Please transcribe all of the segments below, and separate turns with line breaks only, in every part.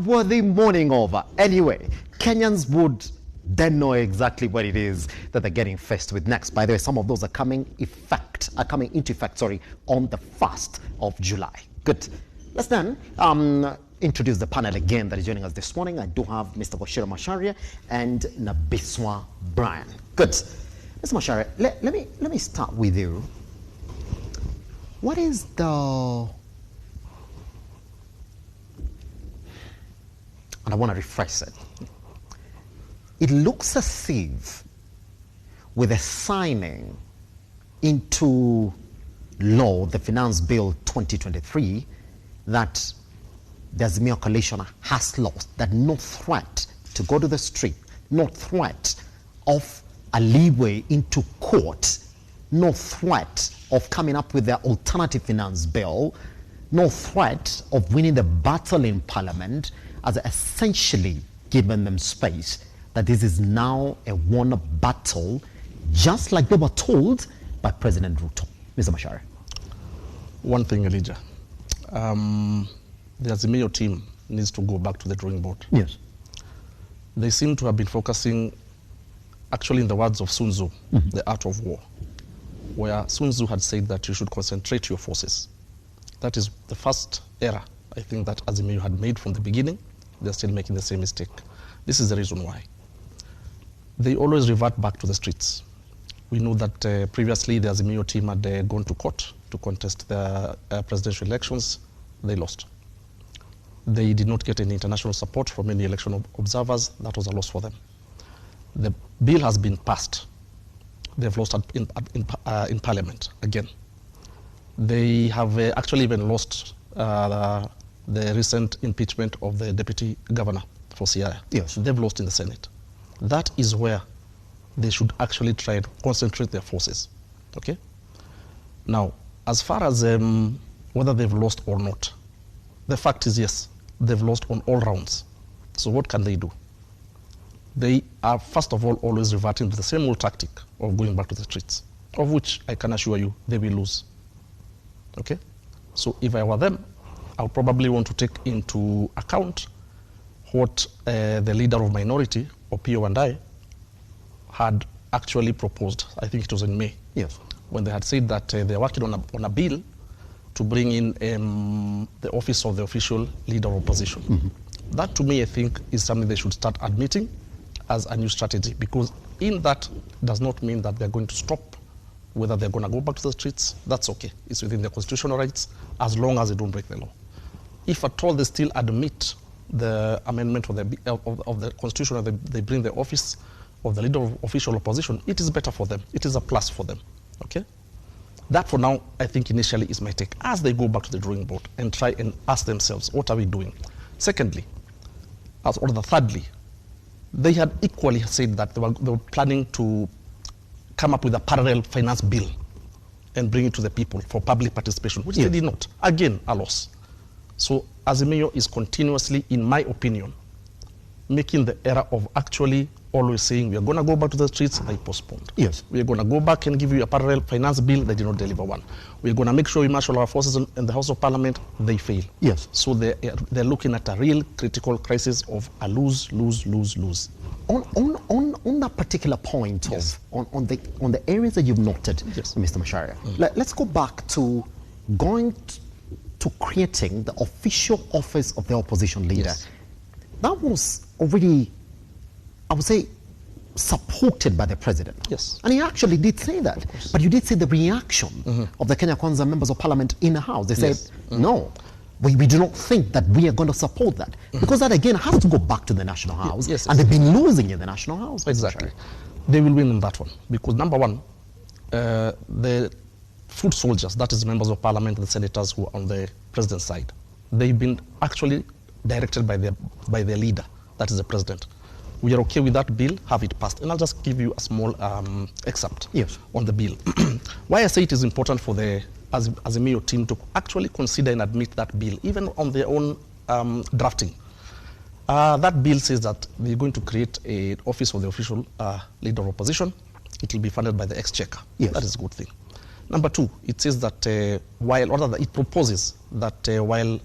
were they mourning over? Anyway, Kenyans would then know exactly what it is that they're getting faced with next. By the way, some of those are coming into effect on the 1st of July. Good. Let's then introduce the panel again that is joining us this morning. I do have Mr. Wachira Macharia and Nabiswa Brian. Good. Mr. Macharia, let me start with you. What is the... And I want to rephrase it. It looks as if with the signing into law, the Finance Bill 2023, that the Azimio coalition has lost, that no threat to go to the street, no threat of a leeway into court, no threat of coming up with their alternative finance bill, no threat of winning the battle in Parliament, has essentially given them space that this is now a won battle, just like they were told by President Ruto. Mr. Macharia.
One thing, Elijah. The Azimio team needs to go back to the drawing board.
Yes.
They seem to have been focusing, actually in the words of Sun Tzu, The Art of War, where Sun Tzu had said that you should concentrate your forces. That is the first error, I think, that Azimio had made from the beginning. They're still making the same mistake. This is the reason why. They always revert back to the streets. We know that previously the Azimio team had gone to court to contest the presidential elections. They lost. They did not get any international support from any election observers. That was a loss for them. The bill has been passed. They've lost in Parliament again. They have actually even lost the recent impeachment of the deputy governor for Siaya.
Yes.
They've lost in the Senate. That is where they should actually try and concentrate their forces. Okay? Now, as far as whether they've lost or not, the fact is, yes, they've lost on all rounds. So what can they do? They are, first of all, always reverting to the same old tactic of going back to the streets, of which I can assure you they will lose. Okay? So if I were them, I would probably want to take into account what the leader of minority, Opiyo and I, had actually proposed. I think it was in May.
Yes.
When they had said that they're working on a bill to bring in the office of the official leader of opposition. That, to me, I think, is something they should start admitting as a new strategy, because in that does not mean that they're going to stop. Whether they're going to go back to the streets, that's okay. It's within their constitutional rights, as long as they don't break the law. If at all they still admit the amendment of the constitution, they bring the office of the leader of official opposition, it is better for them. It is a plus for them. Okay? That, for now, I think initially is my take. As they go back to the drawing board and try and ask themselves, what are we doing? Secondly, thirdly, they had equally said that they were planning to come up with a parallel finance bill and bring it to the people for public participation, which they did not. Again, a loss. So Azimio is continuously, in my opinion, making the error of actually always saying we are going to go back to the streets, they postponed.
Yes.
We are going to go back and give you a parallel finance bill, they did not deliver one. We are going to make sure we marshal our forces in the House of Parliament, they fail.
Yes.
So they're looking at a real critical crisis of a lose, lose, lose, lose.
On that particular point, yes, on the areas that you've noted,
yes,
Mr. Macharia, let's go back to going to creating the official office of the opposition leader.
Yes.
That was already, I would say, supported by the president.
Yes.
And he actually did say that. But you did see the reaction of the Kenya Kwanza members of parliament in the House. They said, no, we do not think that we are going to support that. Because that, again, has to go back to the National House.
Yes,
and they've been losing in the National House.
Exactly. They will win on that one. Because, number one, the foot soldiers, that is members of parliament and the senators who are on the president's side, they've been actually directed by their leader, that is the president. We are okay with that bill, have it passed. And I'll just give you a small excerpt on the bill. Why I say it is important for the Azimio team to actually consider and admit that bill, even on their own drafting. That bill says that they're going to create an office of the official leader of opposition. It will be funded by the exchequer.
Yes.
That is a good thing. Number two, it says that it proposes that while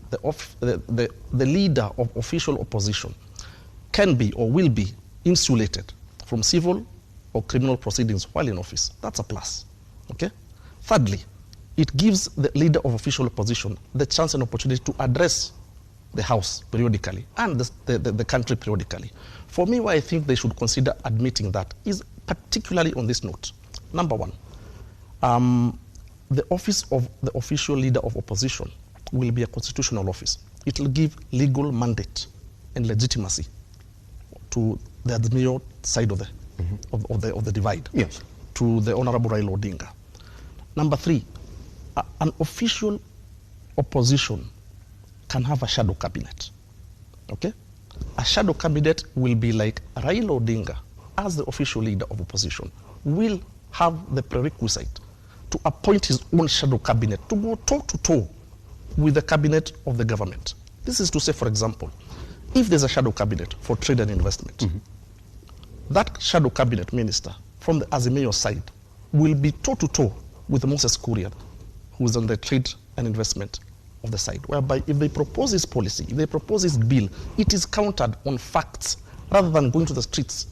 the leader of official opposition can be or will be insulated from civil or criminal proceedings while in office, that's a plus. Okay. Thirdly, it gives the leader of official opposition the chance and opportunity to address the House periodically and the country periodically. For me, why I think they should consider admitting that is particularly on this note. Number one, the office of the official leader of opposition will be a constitutional office. It will give legal mandate and legitimacy to the Azimio side of the divide,
yes,
to the Honorable Raila Odinga. Number three, an official opposition can have a shadow cabinet. Okay? A shadow cabinet will be like Raila Odinga, as the official leader of opposition, will have the prerequisite to appoint his own shadow cabinet to go toe-to-toe with the cabinet of the government. This is to say, for example, if there's a shadow cabinet for trade and investment, that shadow cabinet minister from the Azimio side will be toe-to-toe with Moses Kuria, who is on the trade and investment of the side, whereby if they propose this policy, if they propose this bill, it is countered on facts rather than going to the streets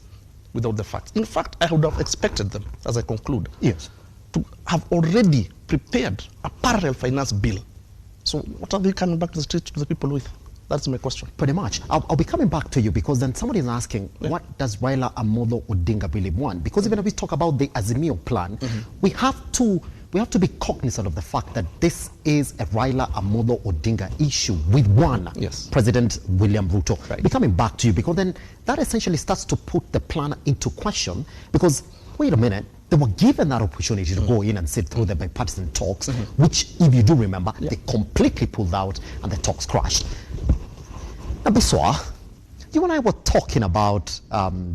without the facts. In fact, I would have expected them, as I conclude,
yes,
to have already prepared a parallel finance bill. So what are they coming back to the streets to the people with? That's my question.
Pretty much. I'll be coming back to you because then somebody is asking, what does Raila Amolo Odinga really want? Because even if we talk about the Azimio plan, we have to be cognizant of the fact that this is a Raila Amolo Odinga issue with one, President William Ruto.
Right.
Be coming back to you because then that essentially starts to put the plan into question because, wait a minute, they were given that opportunity to go in and sit through the bipartisan talks, which, if you do remember, they completely pulled out and the talks crashed. Now, Biswa, you and I were talking about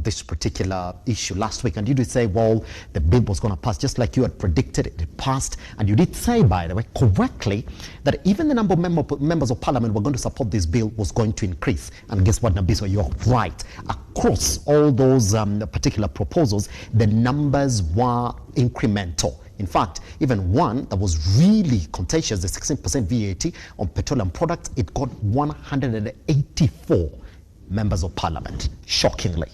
this particular issue last week, and you did say, well, the bill was going to pass just like you had predicted. It passed, and you did say, by the way, correctly, that even the number of members of parliament were going to support this bill was going to increase. And guess what, Nabiswa, you're right. Across all those particular proposals, the numbers were incremental. In fact, even one that was really contentious, the 16% VAT on petroleum products, it got 184 members of parliament, shockingly.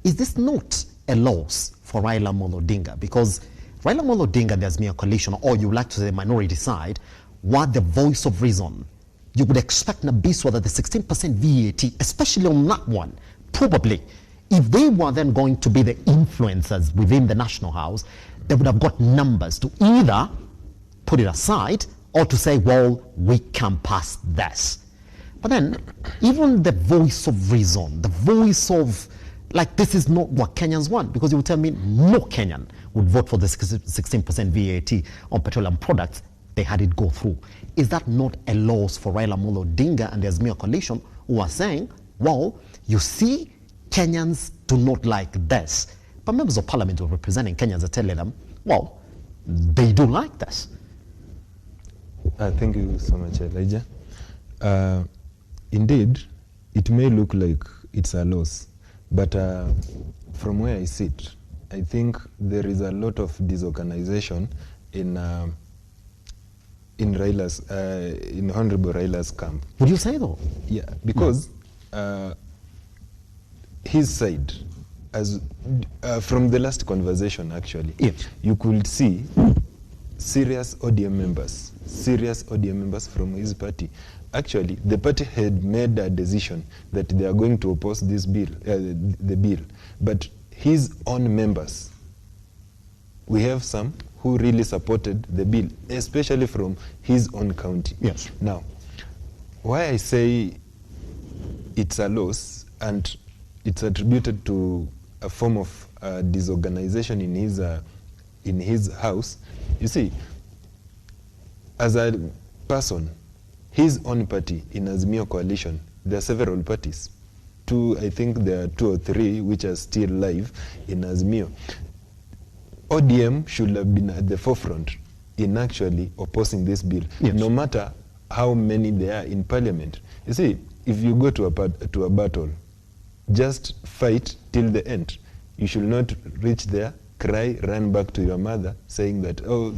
Is this not a loss for Raila Amolo Odinga? Because Raila Amolo Odinga and the Azimio coalition, or you like to say the minority side, were the voice of reason. You would expect, Nabiswa, that the 16% VAT, especially on that one, probably, if they were then going to be the influencers within the National House, they would have got numbers to either put it aside or to say, well, we can pass this. But then, even the voice of reason, the voice of, like, this is not what Kenyans want, because you would tell me no Kenyan would vote for the 16% VAT on petroleum products. They had it go through. Is that not a loss for Raila Amolo Odinga and the Azimio coalition, who are saying, well, you see, Kenyans do not like this. But members of parliament who are representing Kenyans are telling them, well, they do like this.
Thank you so much, Elijah. Indeed, it may look like it's a loss, but from where I sit, I think there is a lot of disorganization in Raila's, in Honorable Raila's camp.
Would you say though?
Yeah, because his side, as from the last conversation actually, you could see serious ODM members from his party. Actually, the party had made a decision that they are going to oppose this bill, the bill. But his own members, we have some who really supported the bill, especially from his own county.
Yes.
Now, why I say it's a loss and it's attributed to a form of disorganization in his house, you see, as a person, his own party in Azimio coalition, there are several parties. I think there are 2 or 3 which are still live in Azimio. ODM should have been at the forefront in actually opposing this bill, no matter how many there are in parliament. You see, if you go to a battle, just fight till the end. You should not reach there cry, run back to your mother saying that, oh,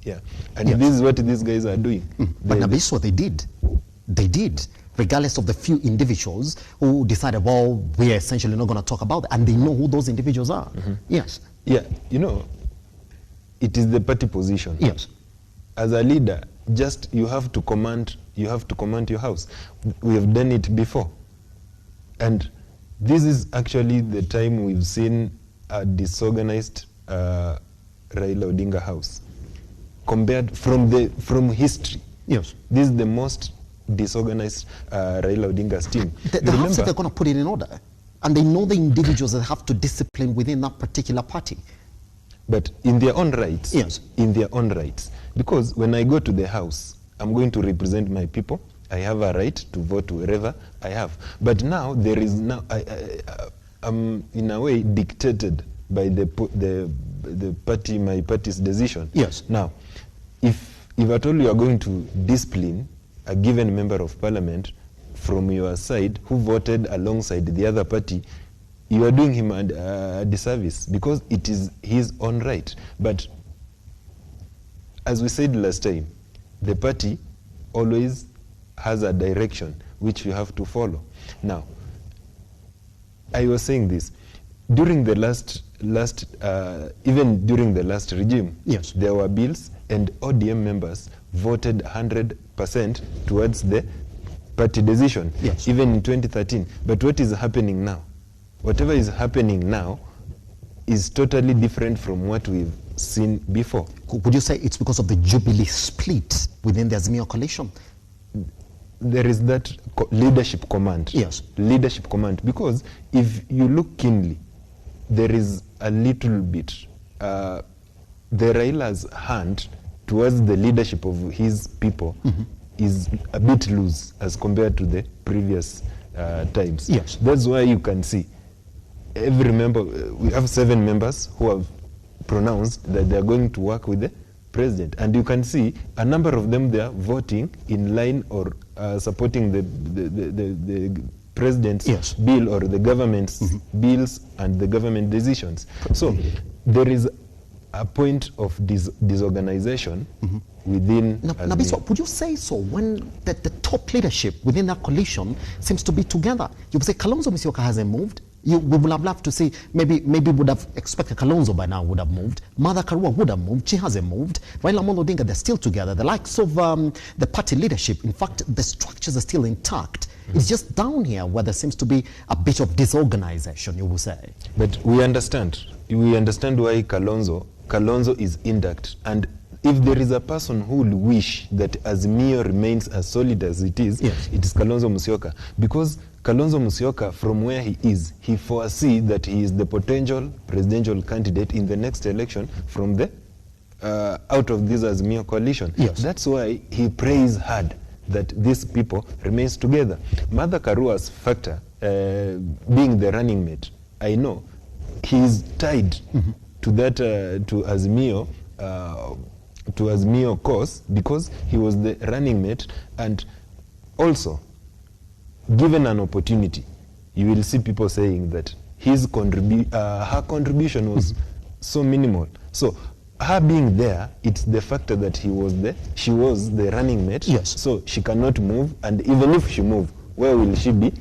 yeah. And
Yes.
this is what these guys are doing.
But now this is what they did. They did, regardless of the few individuals who decided, well, we're essentially not going to talk about it, and they know who those individuals are. Yes.
Yeah, you know, it is the party position.
Yes.
As a leader, just you have to command your house. We have done it before. And this is actually the time we've seen a disorganized Raila Odinga house. Compared from history.
Yes.
This is the most disorganized Raila Odinga's team.
The house said they're going to put it in order. And they know the individuals that have to discipline within that particular party.
But in their own rights.
Yes.
In their own rights. Because when I go to the house, I'm going to represent my people. I have a right to vote wherever I have. But now there is now I'm in a way dictated by the party, my party's decision.
Yes.
Now, if at all you are going to discipline a given member of parliament from your side who voted alongside the other party, you are doing him a disservice because it is his own right. But as we said last time, the party always has a direction which you have to follow. Now, I was saying this during the even during the last regime.
Yes.
There were bills and ODM members voted 100% towards the party decision.
Yes.
Even in 2013. But what is happening now? Whatever is happening now is totally different from what we've seen before.
Would you say it's because of the Jubilee split within the Azimio coalition?
There is that leadership command.
Yes.
Leadership command. Because if you look keenly, there is a little bit. The Raila's hand towards the leadership of his people is a bit loose as compared to the previous times.
Yes.
That's why you can see every member, we have 7 members who have pronounced that they are going to work with the president. And you can see a number of them, they are voting in line or supporting the president's
Yes.
bill or the government's bills and the government decisions. So there is a point of disorganization within.
Now, Biswa, would you say so when the top leadership within that coalition seems to be together? You would say Kalonzo Musyoka hasn't moved. We would have loved to see, maybe would have expected Kalonzo by now would have moved. Martha Karua would have moved. She hasn't moved. Raila Amolo Odinga, they're still together. The likes of the party leadership, in fact, the structures are still intact. It's just down here where there seems to be a bit of disorganization, you would say.
But we understand. We understand why Kalonzo is intact. And if there is a person who will wish that Azimio remains as solid as it is,
yes,
it is Kalonzo Musyoka. Because Kalonzo Musyoka, from where he is, he foresees that he is the potential presidential candidate in the next election from the out of this Azimio coalition.
Yes.
That's why he prays hard that these people remains together. Martha Karua's factor, being the running mate, I know he is tied to that to Azimio cause because he was the running mate, and also given an opportunity, you will see people saying that her contribution was so minimal. So her being there, it's the factor that she was the running mate.
Yes.
So she cannot move, and even if she move, where will she be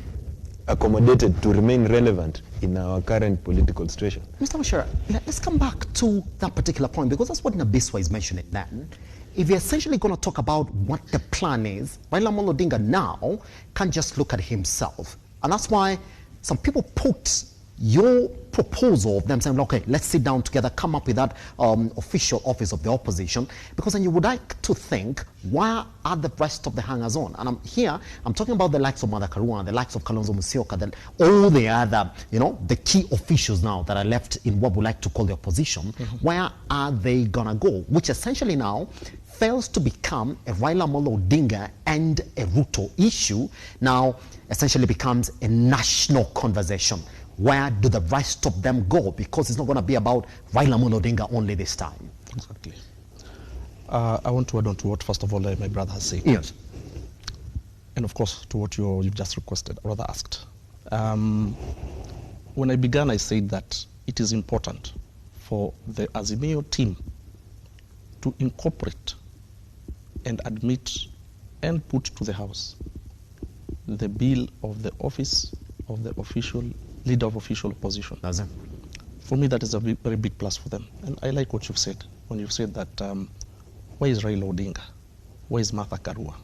accommodated to remain relevant in our current political situation?
Mr. Wachira, let's come back to that particular point, because that's what Nabiswa is mentioning then. If you're essentially going to talk about what the plan is, Raila Amolo Odinga now can't just look at himself. And that's why some people put your proposal of them saying, okay, let's sit down together, come up with that official office of the opposition, because then you would like to think, why are the rest of the hangers on? And I'm talking about the likes of Martha Karua, the likes of Kalonzo Musyoka, then all the other, the key officials now that are left in what we like to call the opposition. Where are they gonna go? Which essentially now fails to become a Raila Amolo Odinga and a Ruto issue, now essentially becomes a national conversation. Where do the rest of them go? Because it's not going to be about Raila Amolo Odinga only this time.
Exactly. I want to add on to what, first of all, my brother has said.
Yes.
And of course, to what you've just requested, or rather asked. When I began, I said that it is important for the Azimio team to incorporate and admit and put to the House the bill of the office of the official leader of official opposition.
That's it.
For me, that is a very big plus for them. And I like what you've said when you've said that where is Raila Odinga? Where is Martha Karua?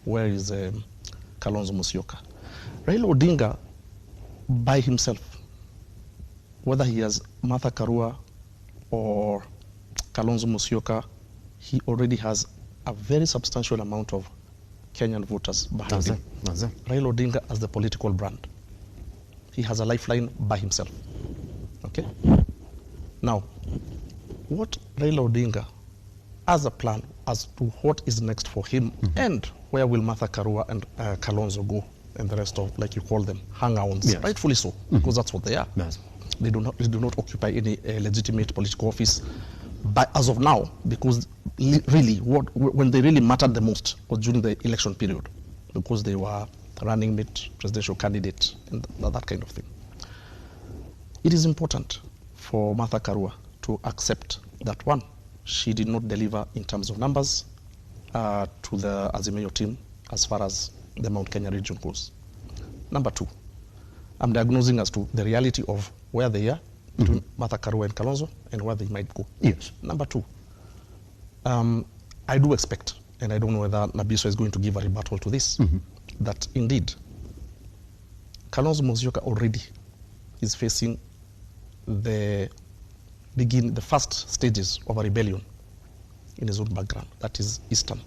Where is Kalonzo Musyoka? Raila Odinga, by himself, whether he has Martha Karua or Kalonzo Musyoka, he already has a very substantial amount of Kenyan voters behind him.
That's it.
Raila Odinga as the political brand. He has a lifeline by himself. Okay? Now, what Raila Odinga, as a plan as to what is next for him and where will Martha Karua and Kalonzo go and the rest of, like you call them, hang-ons,
Yes.
rightfully so, because that's what they are.
Yes.
They do not occupy any legitimate political office as of now, because really, when they really mattered the most was during the election period, because they were running mate presidential candidate and that kind of thing. It is important for Martha Karua to accept that, one, she did not deliver in terms of numbers to the Azimio team as far as the Mount Kenya region goes. Number two, I'm diagnosing as to the reality of where they are between Martha Karua and Kalonzo and where they might go.
Yes.
Number two, I do expect, and I don't know whether Nabiso is going to give a rebuttal to this, that indeed Kalonzo Musyoka already is facing the first stages of a rebellion in his own background, that is Eastern.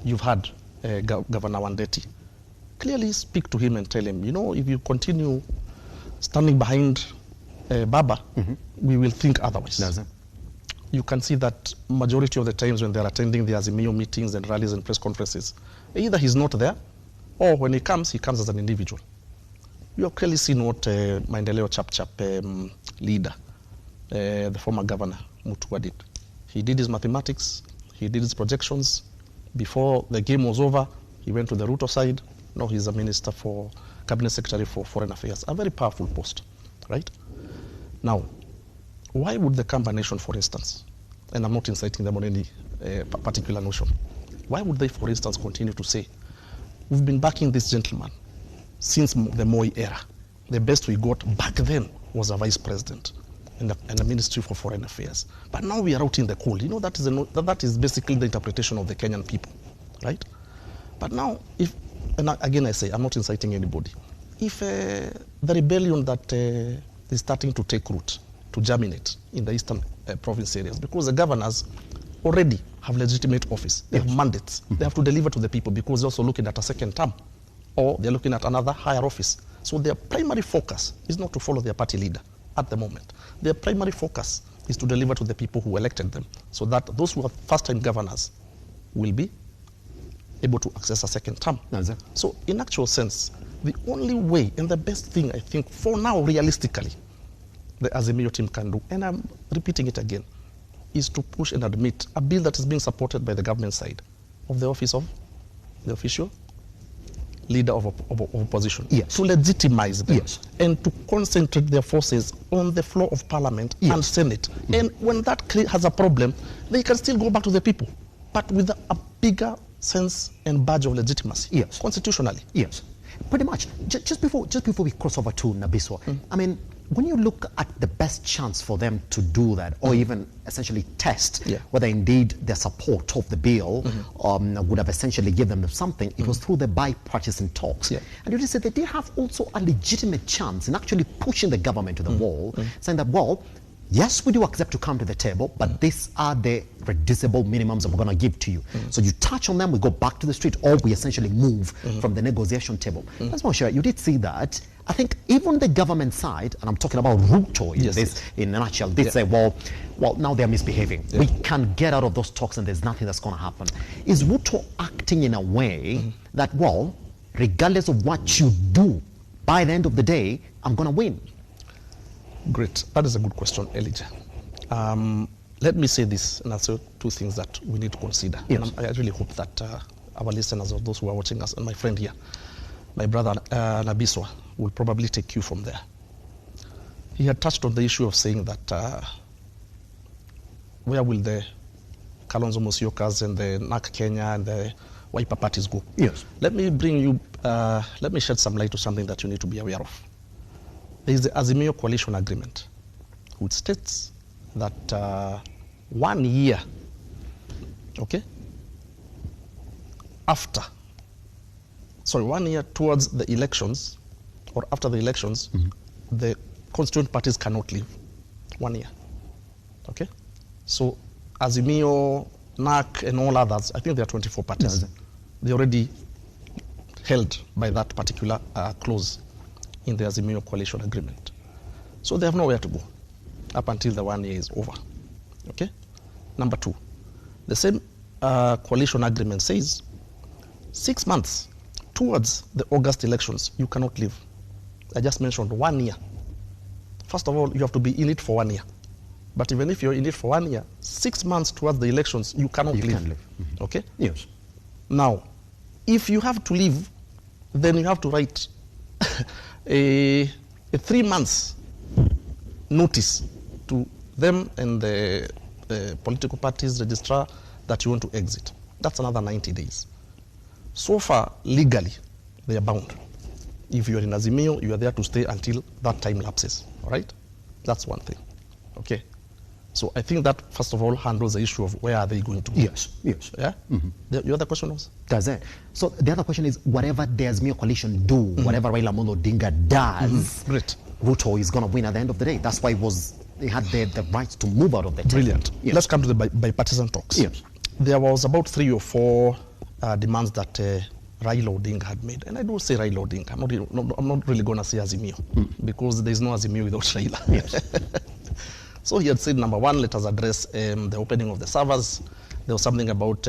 You've had Governor Wandeti clearly speak to him and tell him, you know, if you continue standing behind Baba, we will think otherwise.
That's it.
You can see that majority of the times when they're attending the Azimio meetings and rallies and press conferences, either he's not there, or when he comes as an individual. You have clearly seen what Maendeleo Chap leader, the former governor, Mutua did. He did his mathematics, he did his projections. Before the game was over, he went to the Ruto side. Now he's a minister for, cabinet secretary for foreign affairs. A very powerful post, right? Now, why would the Kamba Nation, for instance, and I'm not inciting them on any particular notion, why would they, for instance, continue to say, we've been backing this gentleman since the Moi era. The best we got back then was a vice president and a ministry for foreign affairs. But now we are out in the cold. You know, that is basically the interpretation of the Kenyan people, right? But now, and again I say, I'm not inciting anybody. If the rebellion that is starting to take root, to germinate in the eastern province areas, because the governors already have legitimate office. They have mandates. They have to deliver to the people because they're also looking at a second term, or they're looking at another higher office. So their primary focus is not to follow their party leader at the moment. Their primary focus is to deliver to the people who elected them, so that those who are first-time governors will be able to access a second term.
That's it.
So in actual sense, the only way and the best thing, I think, for now, realistically, the Azimio team can do, and I'm repeating it again, is to push and admit a bill that is being supported by the government side of the office of the official leader of opposition,
Yes.
to legitimize them,
Yes.
and to concentrate their forces on the floor of Parliament
Yes.
and Senate. And when that has a problem, they can still go back to the people, but with a bigger sense and badge of legitimacy,
Yes.
constitutionally.
Yes, pretty much. Just before we cross over to Nabiso, I mean, when you look at the best chance for them to do that, or even essentially test whether indeed their support of the bill would have essentially given them something, it was through the bipartisan talks.
Yeah.
And you just said they did have also a legitimate chance in actually pushing the government to the wall, saying that, well, yes, we do accept to come to the table, but these are the reducible minimums that we're going to give to you. So you touch on them, we go back to the street, or we essentially move from the negotiation table. That's more sure. You did see that. I think even the government side, and I'm talking about Ruto in this, in a nutshell, did say, well, now they're misbehaving. We can get out of those talks and there's nothing that's going to happen. Is Ruto acting in a way that, well, regardless of what you do, by the end of the day, I'm going to win?
Great. That is a good question, Elijah. Let me say this, and I'll say two things that we need to consider.
Yes.
And I really hope that our listeners, or those who are watching us, and my friend here, my brother Nabiswa, will probably take cue from there. He had touched on the issue of saying that where will the Kalonzo Musyokas and the NARC Kenya and the Wiper parties go?
Yes.
Let me shed some light to something that you need to be aware of. There is the Azimio Coalition Agreement, which states that 1 year, okay, 1 year towards the elections, or after the elections, the constituent parties cannot leave. 1 year, okay? So Azimio, NARC, and all others, I think there are 24 parties.
Yes.
They're already held by that particular clause in the Azimio Coalition Agreement. So they have nowhere to go up until the 1 year is over, okay? Number two, the same coalition agreement says 6 months towards the August elections, you cannot leave. I just mentioned 1 year. First of all, you have to be in it for 1 year. But even if you're in it for 1 year, 6 months towards the elections, you cannot leave.
Can't leave.
Okay?
Yes.
Now, if you have to leave, then you have to write a 3 months notice to them and the political parties registrar that you want to exit. That's another 90 days. So far, legally, they are bound. If you are in Azimio, you are there to stay until that time lapses. All right? That's one thing. Okay? So I think that, first of all, handles the issue of where are they going to go.
Yes. Yes.
Yeah? Your other question was?
Does it? So the other question is, whatever the Azimio coalition do, whatever Raila Amolo Odinga does,
Great.
Ruto is going to win at the end of the day. That's why he had the right to move out of the table.
Brilliant.
Yes.
Let's come to the bipartisan talks.
Yes.
There was about 3 or 4 demands that Raila Odinga had made. And I don't say Raila Odinga. I'm not really going to say Azimio, because there's no Azimio without Raila.
Yes.
So he had said, number one, let us address the opening of the servers. There was something about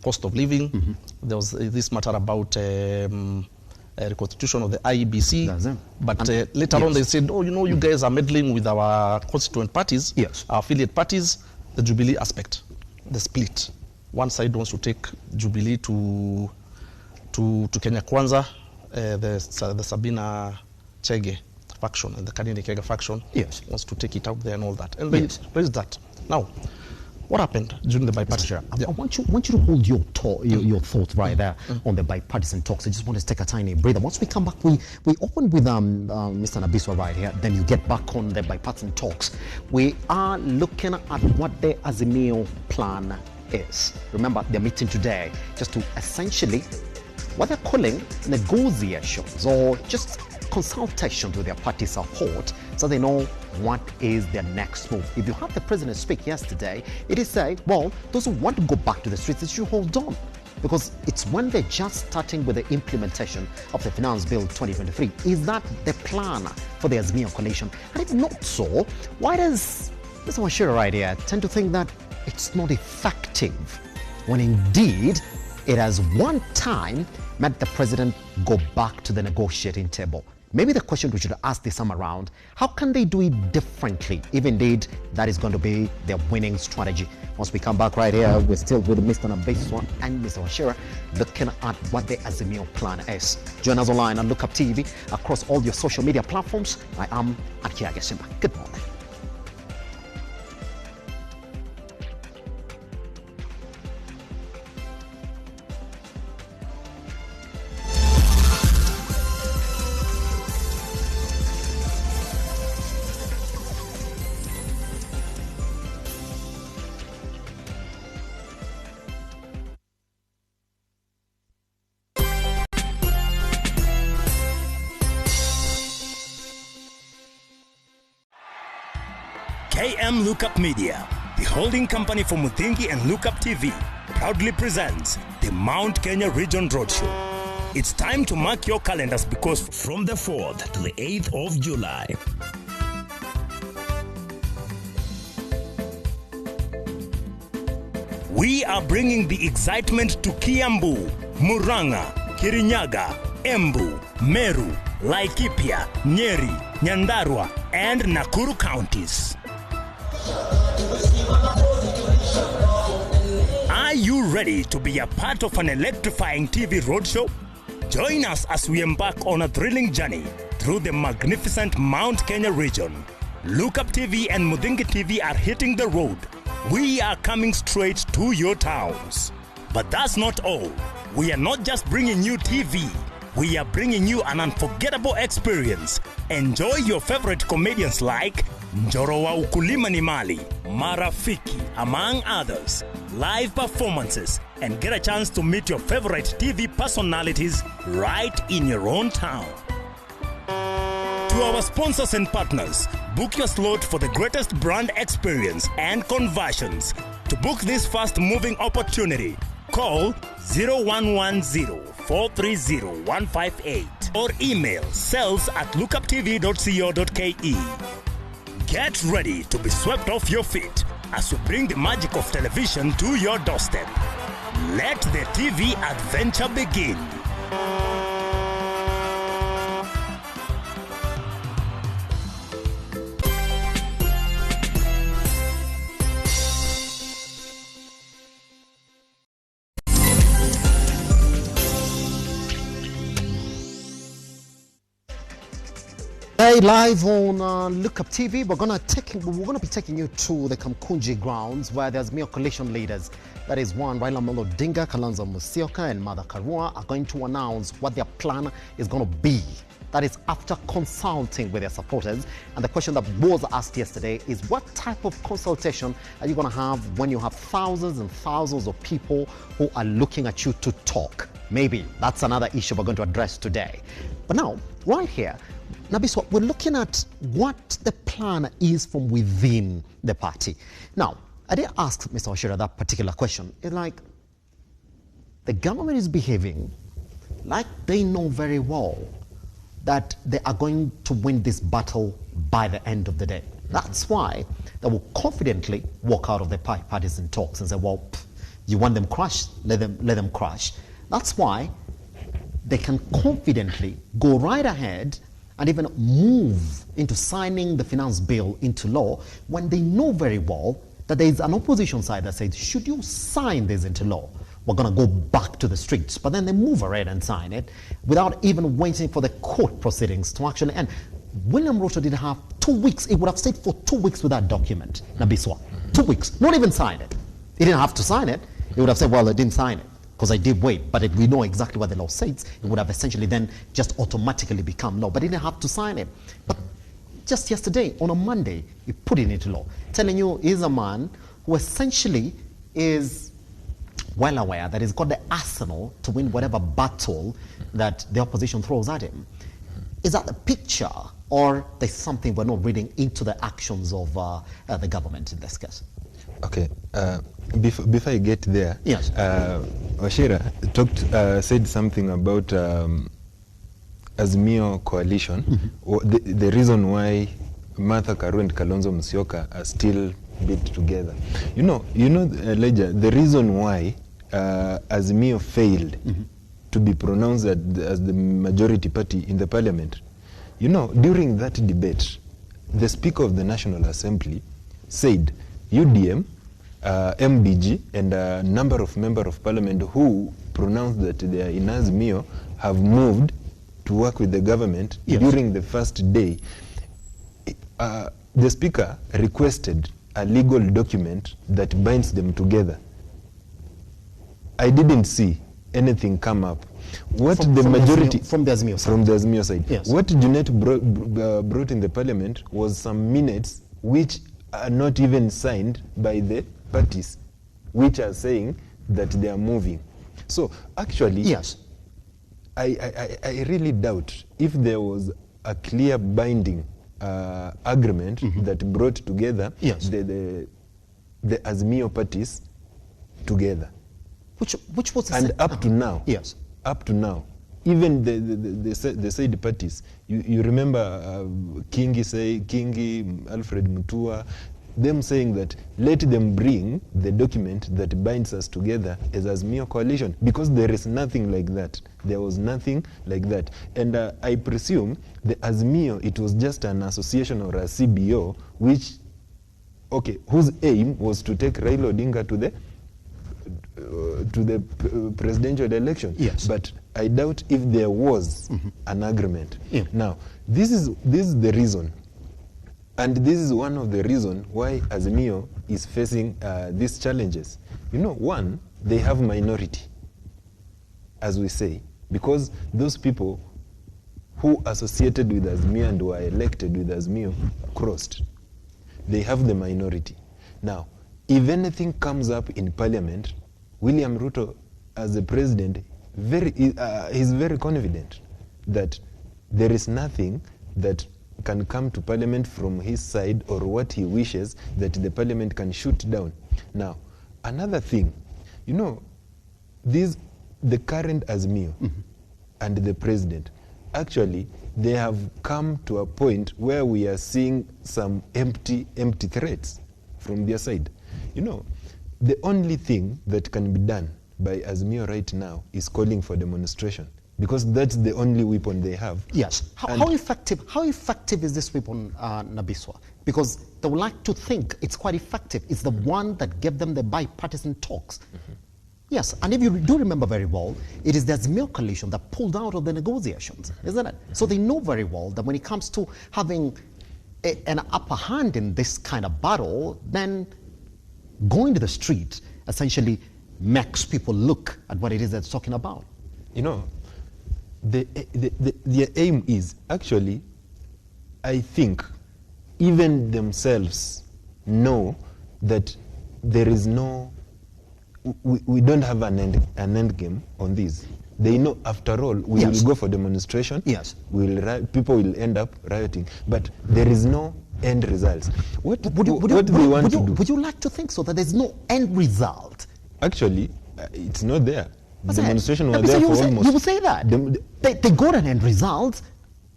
cost of living. There was this matter about reconstitution of the IEBC.
That's it.
But later on they said, oh, you guys are meddling with our constituent parties,
Yes.
our affiliate parties, the Jubilee aspect, the split. One side wants to take Jubilee to Kenya Kwanza, the Sabina Chege faction and the Kadini Kega faction,
Yes.
wants to take it out there and all that. And
Yes.
there is that. Now, what happened during the bipartisan?
I want you to hold your thought right there on the bipartisan talks. I just want to take a tiny breather. Once we come back, we open with Mr. Nabiswa right here. Then you get back on the bipartisan talks. We are looking at what the Azimio plan is. Remember, they're meeting today just to essentially what they're calling negotiations or just consultation with their party support so they know what is their next move. If you have the president speak yesterday, it is said, well, those who want to go back to the streets, they should hold on, because it's when they're just starting with the implementation of the Finance Bill 2023. Is that the plan for the Azimio coalition? And if not so, why does Mr. Wachira right here tend to think that it's not effective when indeed it has one time made the president go back to the negotiating table? Maybe the question we should ask this time around, how can they do it differently if indeed that is going to be their winning strategy? Once we come back right here, we're still with Mr. Nabiswa and Mr. Wachira looking at what the Azimio plan is. Join us online on Lookup TV across all your social media platforms. I am Akiage Simba. Good morning.
KM Lookup Media, the holding company for Muthingi and Lookup TV, proudly presents the Mount Kenya Region Roadshow. It's time to mark your calendars, because from the 4th to the 8th of July, we are bringing the excitement to Kiambu, Murang'a, Kirinyaga, Embu, Meru, Laikipia, Nyeri, Nyandarua, and Nakuru counties. Are you ready to be a part of an electrifying TV roadshow? Join us as we embark on a thrilling journey through the magnificent Mount Kenya region. Lookup TV and Muthingi TV are hitting the road. we are coming straight to your towns. But that's not all. We are not just bringing you TV. We are bringing you an unforgettable experience. Enjoy your favorite comedians like Njoro wa Ukulima ni Mali, Marafiki, among others, live performances, and get a chance to meet your favorite TV personalities right in your own town. To our sponsors and partners, book your slot for the greatest brand experience and conversions. To book this fast-moving opportunity, call 0110-430-158 or email sales@lookuptv.co.ke. Get ready to be swept off your feet as we bring the magic of television to your doorstep. Let the TV adventure begin.
Hey, live on Look Up TV, we're gonna be taking you to the Kamkunji grounds where there's mere coalition leaders. That is one, Raila Amolo Odinga, Kalonzo Musyoka, and Martha Karua are going to announce what their plan is going to be. That is after consulting with their supporters. And the question that was asked yesterday is, what type of consultation are you going to have when you have thousands and thousands of people who are looking at you to talk? Maybe that's another issue we're going to address today. But now, right here, Nabiswa, we're looking at what the plan is from within the party. Now, I did ask Mr. Wachira that particular question. It's like, the government is behaving like they know very well that they are going to win this battle by the end of the day. That's why they will confidently walk out of the partisan talks and say, well, you want them crushed, let them crush. That's why they can confidently go right ahead and even move into signing the finance bill into law when they know very well that there is an opposition side that says, should you sign this into law, we're going to go back to the streets. But then they move ahead and sign it without even waiting for the court proceedings to actually end. William Ruto did have 2 weeks. He would have stayed for 2 weeks with that document, Nabiswa. 2 weeks, not even sign it. He didn't have to sign it. He would have said, well, I didn't sign it because I did wait. But if we know exactly what the law says, it would have essentially then just automatically become law. But he didn't have to sign it. But just yesterday, on a Monday, he put it into law, telling you he's a man who essentially is well aware that he's got the arsenal to win whatever battle that the opposition throws at him. Is that the picture, or there's something we're not reading into the actions of the government in this case?
Okay, before I get there,
yes.
Wachira said something about Azimio coalition. The reason why Martha Karua and Kalonzo Musyoka are still bit together. You know, Elijah, the reason why Azimio failed to be pronounced as the majority party in the parliament, you know, during that debate, the Speaker of the National Assembly said UDM, MBG, and a number of members of parliament who pronounced that they are in Azimio have moved to work with the government. Yes. During the first day. The Speaker requested a legal document that binds them together. I didn't see anything come up. What from the majority
from the Azimio side.
From the Azimio side.
Yes.
What Junet brought in the parliament was some minutes which are not even signed by the parties, which are saying that they are moving. So actually,
yes,
I really doubt if there was a clear binding agreement that brought together
yes.
the Azimio parties together.
Which was
and up to now,
yes,
up to now, even the said parties. You remember Kingi, Alfred Mutua, them saying that let them bring the document that binds us together as Azimio coalition, because there is nothing like that. There was nothing like that. And I presume the Azimio, it was just an association or a CBO, which, okay, whose aim was to take Raila Odinga to the presidential election.
Yes.
But I doubt if there was an agreement.
Yeah.
Now, this is the reason. And this is one of the reasons why Azimio is facing these challenges. You know, one, they have minority, as we say, because those people who associated with Azimio and were elected with Azimio crossed. They have the minority. Now, if anything comes up in parliament, William Ruto, as the president, he's very confident that there is nothing that can come to parliament from his side or what he wishes that the parliament can shoot down. Now, another thing, you know, the current Azimio and the president, actually, they have come to a point where we are seeing some empty threats from their side. You know, the only thing that can be done by Azimio right now is calling for demonstration, because that's the only weapon they have.
Yes. How effective is this weapon, Nabiswa? Because they would like to think it's quite effective. It's the one that gave them the bipartisan talks. Yes, and if you do remember very well, it is the Azimio coalition that pulled out of the negotiations, isn't it? So they know very well that when it comes to having an upper hand in this kind of battle, then going to the street essentially makes people look at what it is they're talking about.
You know, their aim is actually, I think, even themselves know that there is no, we don't have an end game on this. They know, after all, we will go for demonstration.
Yes.
People will end up rioting, but there is no end results. What do they want to do?
Would you like to think so, that there's no end result?
Actually, it's not there. Demonstration was
there
there for almost...
You would say that. They got an end result.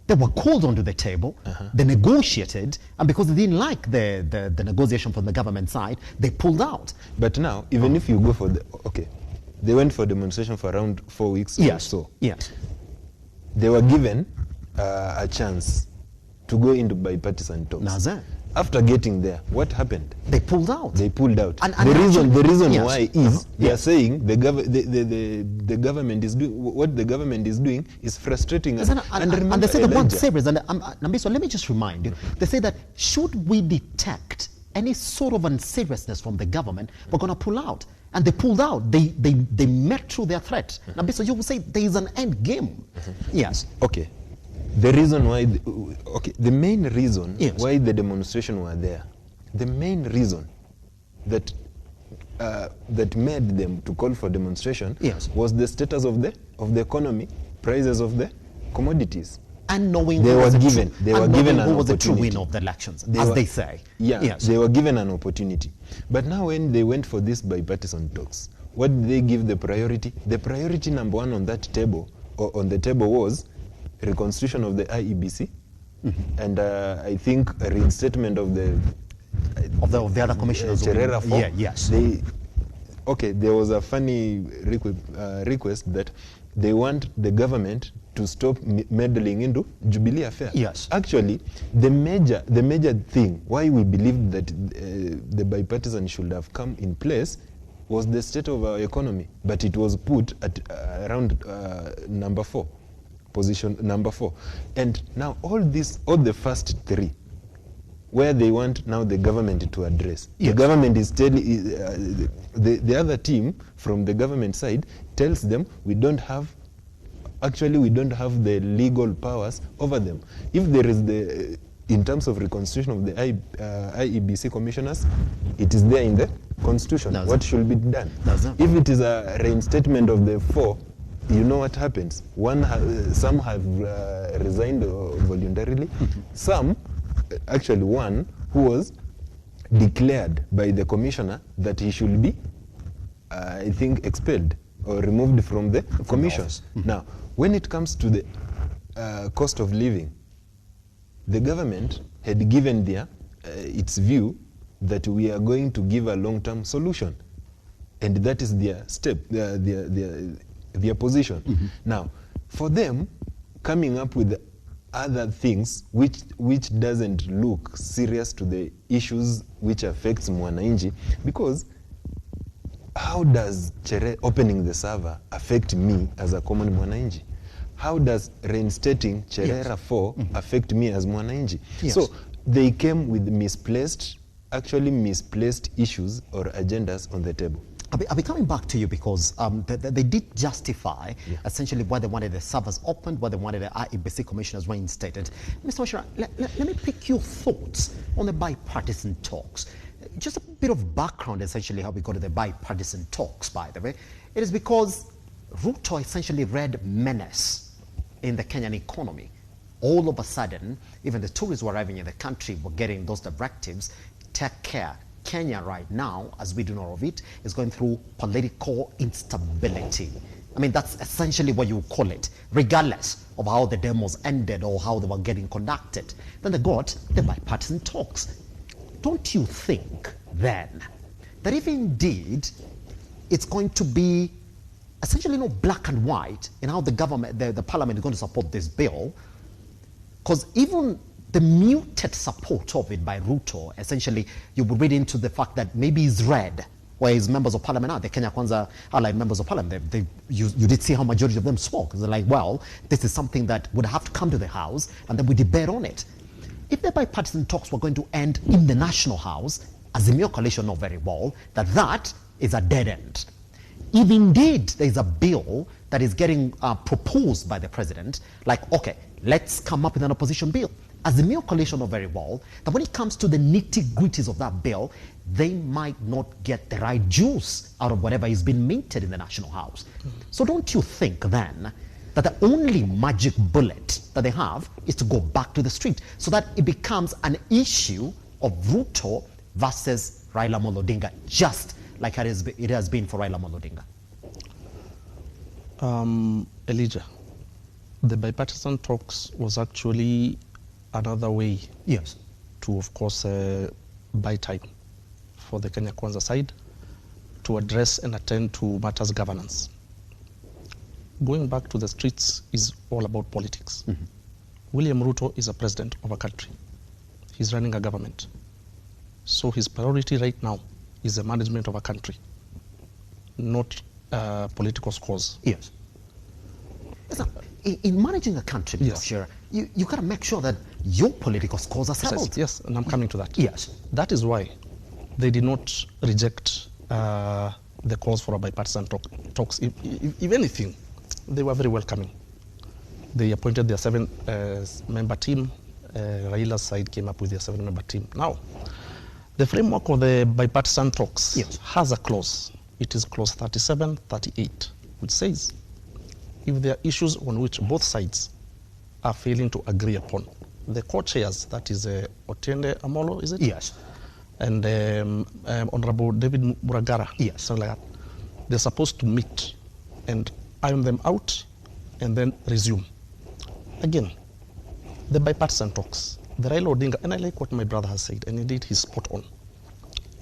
They were called onto the table. They negotiated, and because they didn't like the negotiation from the government side, they pulled out.
But now, even if you go for the... Okay, they went for demonstration for around 4 weeks or so.
Yes.
They were given a chance to go into bipartisan talks. After getting there, what happened?
They pulled out.
They pulled out.
And
the reason why is they are saying the government is doing what the government is doing is frustrating us.
And they say the word serious. And Nabiswa, let me just remind you. They say that should we detect any sort of unseriousness from the government, we're going to pull out. And they pulled out. They met through their threat. Nabiswa, you will say there is an end game. Yes.
Okay. The reason why, the main reason why the demonstration were there, the main reason that that made them to call for demonstration was the status of the economy, prices of the commodities,
and knowing
they were given
who was the true winner of the elections, they say.
They were given an opportunity. But now, when they went for these bipartisan talks, what did they give the priority? The priority number one on that table, or on the table, was reconstitution of the IEBC, and I think a reinstatement of the
other commissioners.
Cherera 4.
Yes.
There was a funny request that they want the government to stop meddling into Jubilee affair.
Yes.
Actually, the major thing why we believed that the bipartisan should have come in place was the state of our economy, but it was put at around position number 4. And now all the first three, where they want now the government to address. The government is telling, the other team from the government side tells them we don't have the legal powers over them. If there is in terms of reconstitution of the IEBC commissioners, it is there in the constitution. What should be done? If it is a reinstatement of the 4, you know what happens. Some have resigned voluntarily. Some, actually one, who was declared by the commissioner that he should be, I think, expelled or removed from the commission. Now, when it comes to the cost of living, the government had given its view that we are going to give a long-term solution, and that is their step, their position. Now, for them, coming up with other things which doesn't look serious to the issues which affects Mwananchi, because how does opening the server affect me as a common Mwananchi? How does reinstating Cherera 4 affect me as Mwananchi? So they came with misplaced issues or agendas on the table.
I'll be coming back to you because they did justify essentially why they wanted the servers opened, why they wanted the IEBC commissioners reinstated. Mr. Wachira, let me pick your thoughts on the bipartisan talks. Just a bit of background, essentially, how we got to the bipartisan talks, by the way. It is because Ruto essentially read menace in the Kenyan economy. All of a sudden, even the tourists who are arriving in the country were getting those directives. Take care. Kenya right now, as we do know of it, is going through political instability. I mean, that's essentially what you call it, regardless of how the demos ended or how they were getting conducted. Then they got the bipartisan talks. Don't you think, then, that if indeed it's going to be essentially no black and white in how the government, the parliament is going to support this bill, because even the muted support of it by Ruto, essentially, you would read into the fact that maybe he's read where his members of parliament are. The Kenya Kwanza allied members of parliament, you did see how majority of them spoke. They're like, well, this is something that would have to come to the House, and then we debate on it. If the bipartisan talks were going to end in the National House, Azimio coalition know very well that is a dead end. If indeed there is a bill that is getting proposed by the president, like, okay, let's come up with an opposition bill. Azimio coalition know very well that when it comes to the nitty-gritties of that bill, they might not get the right juice out of whatever is being minted in the National House. So don't you think then that the only magic bullet that they have is to go back to the street so that it becomes an issue of Ruto versus Raila Amolo Odinga, just like it has been for Raila Amolo Odinga?
Elijah, the bipartisan talks was actually another way to, of course, buy time for the Kenya Kwanza side to address and attend to matters governance. Going back to the streets is all about politics. William Ruto is a president of a country. He's running a government. So his priority right now is the management of a country, not political scores.
Yes. In managing a country, Mr. you got to make sure that your political scores are settled.
Yes, and I'm coming to that.
Yes.
That is why they did not reject the calls for a bipartisan talks. If anything, they were very welcoming. They appointed their 7-member team. Raila's side came up with their 7-member team. Now, the framework of the bipartisan talks has a clause. It is clause 3738, which says, if there are issues on which both sides are failing to agree upon, the co-chairs, that is Otiende Amolo, is it?
Yes.
And Honorable David Muragara, something like that. They're supposed to meet and iron them out and then resume. Again, the bipartisan talks, the Raila Odinga, and I like what my brother has said, and indeed he's spot on.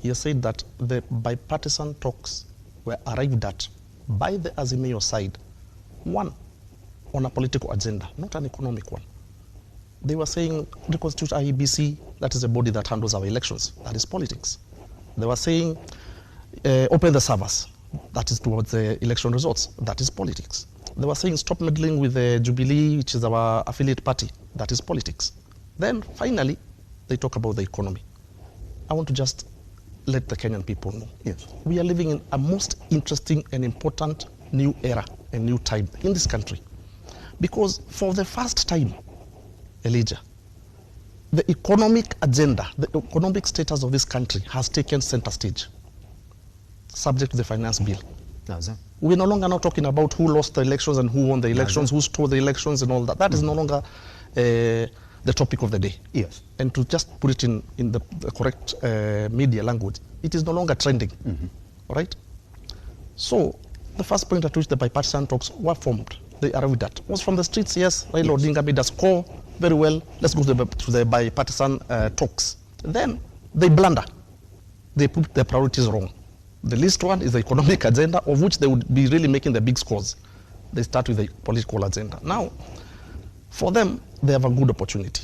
He has said that the bipartisan talks were arrived at by the Azimio side, one, on a political agenda, not an economic one. They were saying reconstitute IEBC, that is a body that handles our elections, that is politics. They were saying open the servers, that is towards the election results, that is politics. They were saying stop meddling with the Jubilee, which is our affiliate party, that is politics. Then finally, they talk about the economy. I want to just let the Kenyan people know.
Yes.
We are living in a most interesting and important new era and new time in this country. Because for the first time, Elijah, the economic agenda, the economic status of this country has taken center stage, subject to the finance bill. We're no longer now talking about who lost the elections and who won the elections, who stole the elections and all that. That is no longer the topic of the day.
Yes.
And to just put it in the correct media language, it is no longer trending. All right? So the first point at which the bipartisan talks were formed, they arrived at, was from the streets. Yes, Raila Odinga made a score. Very well, let's go to the bipartisan talks. Then they blunder. They put their priorities wrong. The least one is the economic agenda, of which they would be really making the big scores. They start with the political agenda. Now, for them, they have a good opportunity.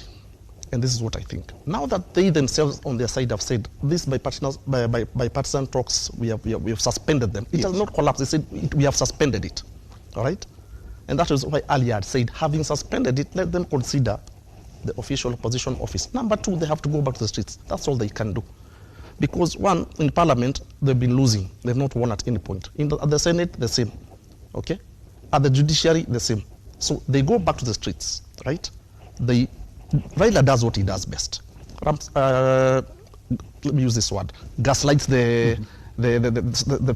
And this is what I think. Now that they themselves on their side have said, these bipartisan talks, we have suspended them. It has not collapsed. They said, we have suspended it. All right? And that is why Ali had said, having suspended it, let them consider the official opposition office. Number two, they have to go back to the streets. That's all they can do. Because one, in parliament, they've been losing. They've not won at any point. At the Senate, the same. Okay? At the judiciary, the same. So they go back to the streets, right? Raila does what he does best. Let me use this word. Gaslights the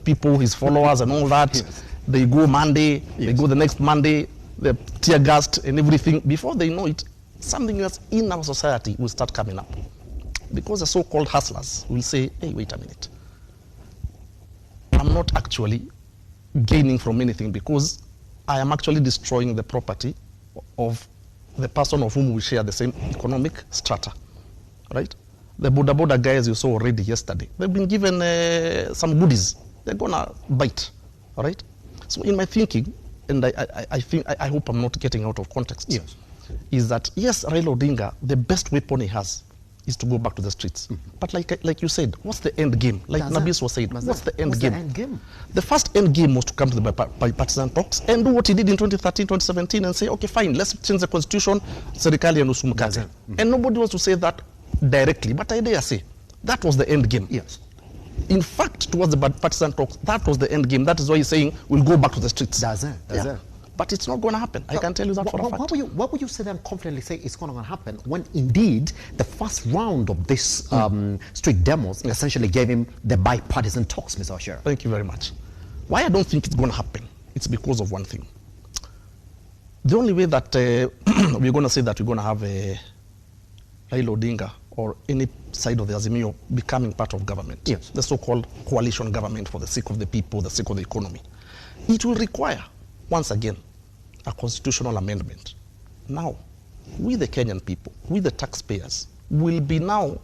people, his followers and all that.
Yes.
They go Monday, they go the next Monday, they're tear gassed and everything. Before they know it, something else in our society will start coming up. Because the so-called hustlers will say, hey, wait a minute. I'm not actually gaining from anything because I am actually destroying the property of the person of whom we share the same economic strata, right? The Boda Boda guys you saw already yesterday, they've been given some goodies. They're gonna bite, all right? So in my thinking, and I hope I'm not getting out of context,
Yes.
is that yes, Raila Odinga, the best weapon he has is to go back to the streets. But like you said, what's the end game? Like Nabis was saying, what's the end game? The first end game was to come to the bipartisan talks and do what he did in 2013, 2017 and say, okay, fine, let's change the constitution, serikali and usumukaze. And nobody wants to say that directly, but I dare say, that was the end game.
Yes.
In fact, towards the bipartisan talks, that was the end game. That is why he's saying we'll go back to the streets.
That's it.
But it's not going to happen. I can tell you that for a fact.
What would you say then confidently say it's going to happen when indeed the first round of this street demos essentially gave him the bipartisan talks, Mr. Osher?
Thank you very much. Why I don't think it's going to happen, it's because of one thing. The only way that we're going to say that we're going to have a Raila Odinga or any side of the Azimio becoming part of government,
yes,
the so-called coalition government for the sake of the people, the sake of the economy, it will require, once again, a constitutional amendment. Now, we the Kenyan people, we the taxpayers, will be now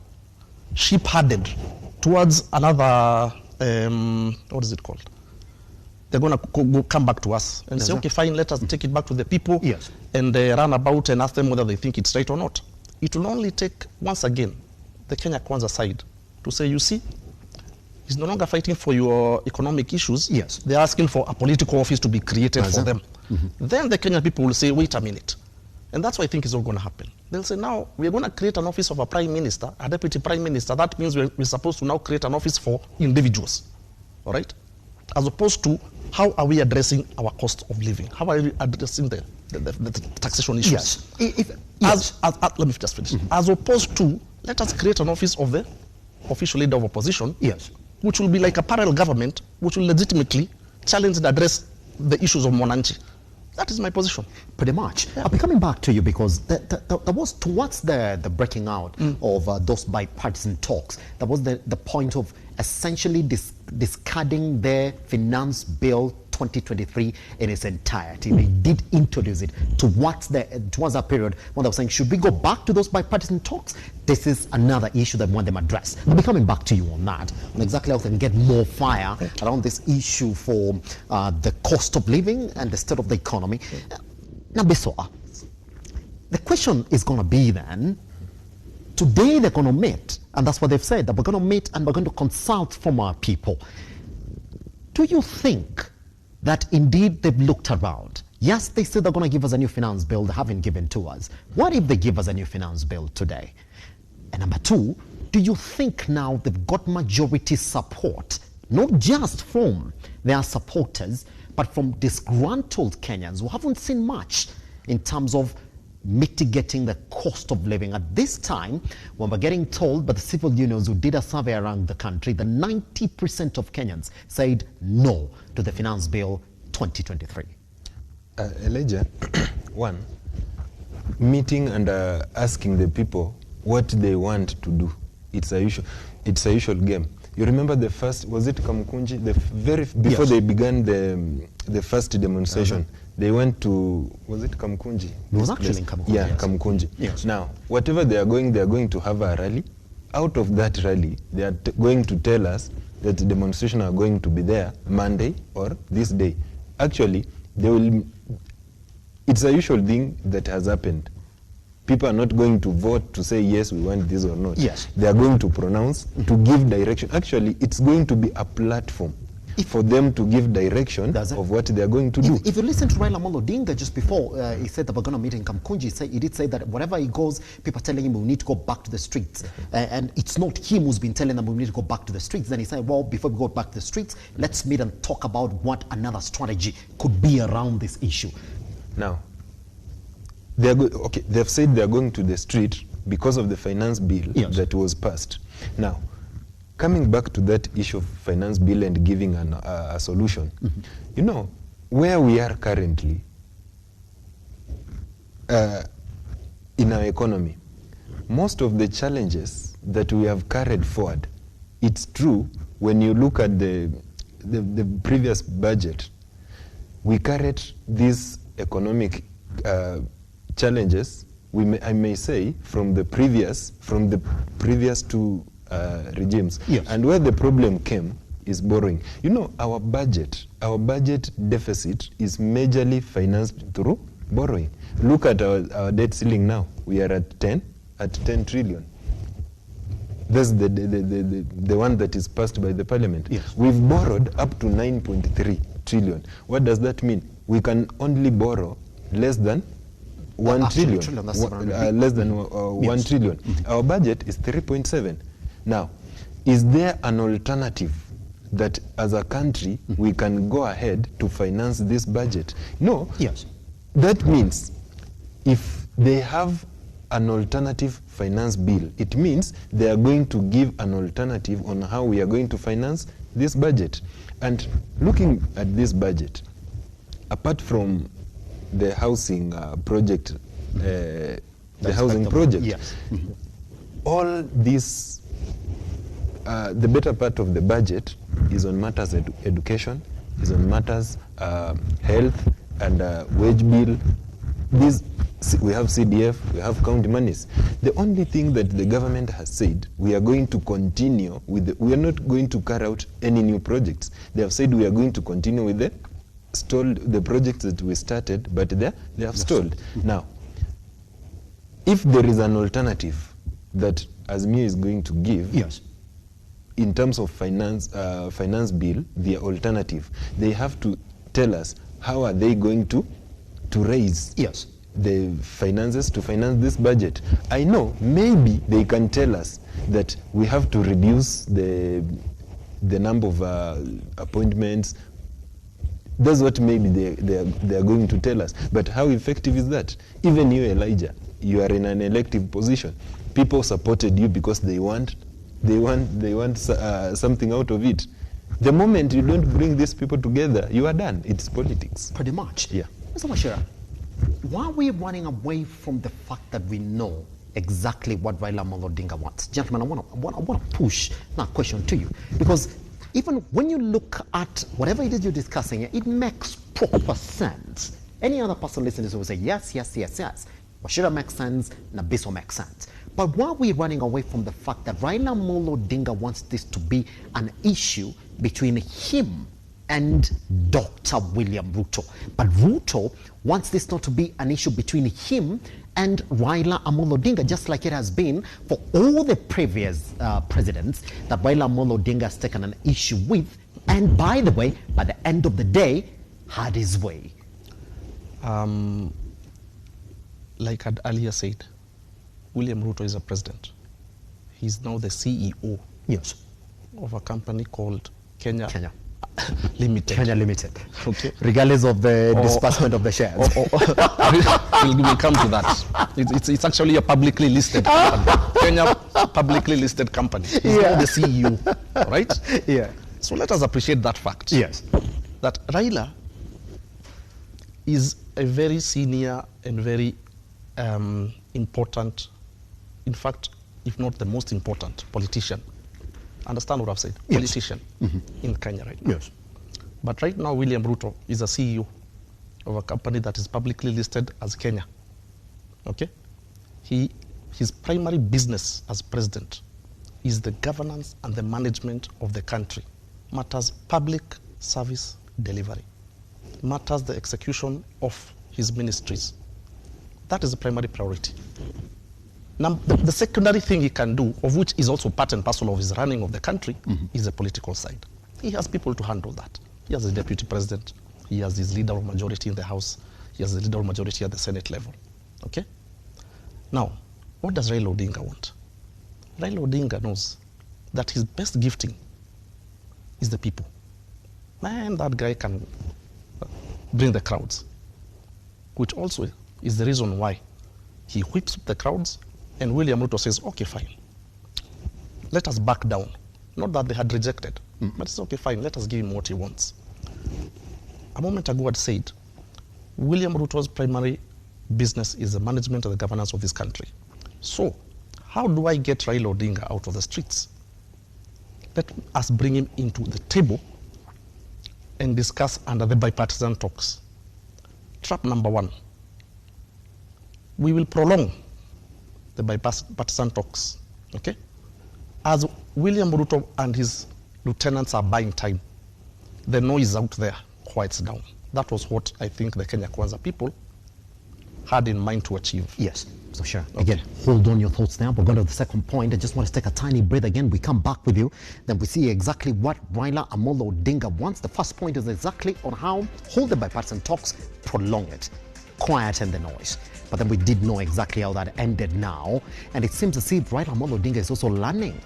sheep-herded towards another, what is it called? They're going to come back to us and say, okay, fine, let us take it back to the people,
yes,
and run about and ask them whether they think it's right or not. It will only take, once again, the Kenya Kwanza side to say, you see, he's no longer fighting for your economic issues.
Yes.
They're asking for a political office to be created for them. Then the Kenyan people will say, wait a minute. And that's what I think is all going to happen. They'll say, now, we're going to create an office of a prime minister, a deputy prime minister. That means we're supposed to now create an office for individuals. All right? As opposed to, how are we addressing our cost of living? How are we addressing the taxation issues?
Yes.
Let me just finish. As opposed to, let us create an office of the official leader of opposition,
yes,
which will be like a parallel government, which will legitimately challenge and address the issues of Mwananchi. That is my position.
Pretty much. I'll be coming back to you because that was towards the breaking out of those bipartisan talks. That was the point of essentially discarding their finance bill 2023 in its entirety. They did introduce it towards that period when they were saying, should we go back to those bipartisan talks? This is another issue that we want them addressed. I'll be coming back to you on that, on exactly how they can get more fire around this issue for the cost of living and the state of the economy. Now, Bisoa, the question is going to be then, today they're going to meet, and that's what they've said, that we're going to meet and we're going to consult from our people. Do you think that indeed they've looked around? Yes, they said they're going to give us a new finance bill. They haven't given to us. What if they give us a new finance bill today? And number two, do you think now they've got majority support, not just from their supporters, but from disgruntled Kenyans who haven't seen much in terms of mitigating the cost of living at this time, when we're getting told by the civil unions who did a survey around the country that 90% of Kenyans said no to the finance bill 2023?
Elijah, one, meeting and asking the people what they want to do. It's a usual game. You remember the first, was it Kamkunji? Before
yes,
they began the first demonstration, they went to, was it Kamkunji?
It was actually in Kamkunji.
Yeah,
yes.
Kamkunji.
Yes.
Now, whatever they are going to have a rally. Out of that rally, they are going to tell us that the demonstration are going to be there Monday or this day. Actually, it's a usual thing that has happened. People are not going to vote to say, yes, we want this or not.
Yes.
They are going to pronounce, to give direction. Actually, it's going to be a platform for them to give direction
Does it?
of what they are going to do.
If you listen to Raila Amolo Odinga just before, he said that we're going to meet in Kamkunji, he did say that wherever he goes, people are telling him we need to go back to the streets. And it's not him who's been telling them we need to go back to the streets. Then he said, well, before we go back to the streets, let's meet and talk about what another strategy could be around this issue.
Now, they've said they're going to the street because of the finance bill that was passed. Now, coming back to that issue of finance bill and giving a solution, you know, where we are currently in our economy, most of the challenges that we have carried forward, it's true, when you look at the previous budget, we carried these economic challenges, I may say, from the previous two regimes.
Yes.
And where the problem came is borrowing. You know, our budget deficit is majorly financed through borrowing. Look at our debt ceiling now. We are at 10 trillion. That's the one that is passed by the parliament.
Yes.
We've borrowed up to 9.3 trillion. What does that mean? We can only borrow less than 1 trillion. Less than 1 trillion. Our budget is 3.7. Now, is there an alternative that as a country we can go ahead to finance this budget? No.
Yes.
That means if they have an alternative finance bill, it means they are going to give an alternative on how we are going to finance this budget. And looking at this budget, apart from the housing project,
Yes.
all this, the better part of the budget is on matters education, is on matters health and wage bill. We have CDF, we have county monies. The only thing that the government has said, we are going to continue with we are not going to carry out any new projects. They have said we are going to continue with the projects that we started, but they have stalled. Now, if there is an alternative that Azimio is going to give,
Yes.
in terms of finance bill, the alternative, they have to tell us how are they going to raise
Yes.
the finances to finance this budget. I know maybe they can tell us that we have to reduce the number of appointments. That's what maybe they are going to tell us. But how effective is that? Even you, Elijah, you are in an elective position. People supported you because they want something out of it. The moment you don't bring these people together, you are done. It's politics.
Pretty much.
Yeah.
Mr. Wachira, why are we running away from the fact that we know exactly what Raila Amolo Odinga wants? Gentlemen, I want to push that question to you, because even when you look at whatever it is you're discussing, it makes proper sense. Any other person listening to this will say, yes, yes, yes, yes. Wachira makes sense, Nabiso makes sense. But why are we running away from the fact that Raila Amolo Odinga wants this to be an issue between him and Dr. William Ruto? But Ruto wants this not to be an issue between him and Raila Amolo Odinga, just like it has been for all the previous presidents that Raila Amolo Odinga has taken an issue with, and by the way, by the end of the day, had his way.
Like I earlier said, William Ruto is a president. He's now the CEO
Yes.
of a company called Kenya Limited.
Kenya Limited.
Okay.
Regardless of the disbursement of the shares.
We'll come to that. It's actually a publicly listed company. Kenya publicly listed company. He's now the CEO, right?
Yeah.
So let us appreciate that fact.
Yes.
That Raila is a very senior and very important, in fact, if not the most important politician. Understand what I've said?
Yes.
Politician in Kenya right now.
Yes.
But right now, William Ruto is a CEO of a company that is publicly listed as Kenya. Okay? His primary business as president is the governance and the management of the country. Matters public service delivery. Matters the execution of his ministries. That is the primary priority. Now, the secondary thing he can do, of which is also part and parcel of his running of the country, is the political side. He has people to handle that. He has a deputy president. He has his leader of majority in the House. He has the leader of majority at the Senate level. Okay? Now, what does Raila Odinga want? Raila Odinga knows that his best gifting is the people. Man, that guy can bring the crowds, which also is the reason why he whips up the crowds, and William Ruto says, okay, fine. Let us back down. Not that they had rejected, but it's okay, fine. Let us give him what he wants. A moment ago, I had said, William Ruto's primary business is the management and the governance of this country. So, how do I get Raila Odinga out of the streets? Let us bring him into the table and discuss under the bipartisan talks. Trap number one, we will prolong the bipartisan talks, okay? As William Ruto and his lieutenants are buying time, the noise out there quiets down. That was what I think the Kenya Kwanza people had in mind to achieve.
Yes, so sure. Okay. Again, hold on your thoughts now. We're going to the second point. I just want to take a tiny breath again. We come back with you. Then we see exactly what Raila Amolo Odinga wants. The first point is exactly on how hold the bipartisan talks, prolong it, quieten the noise. But then we did know exactly how that ended now. And it seems as if Raila Amolo Odinga is also learning.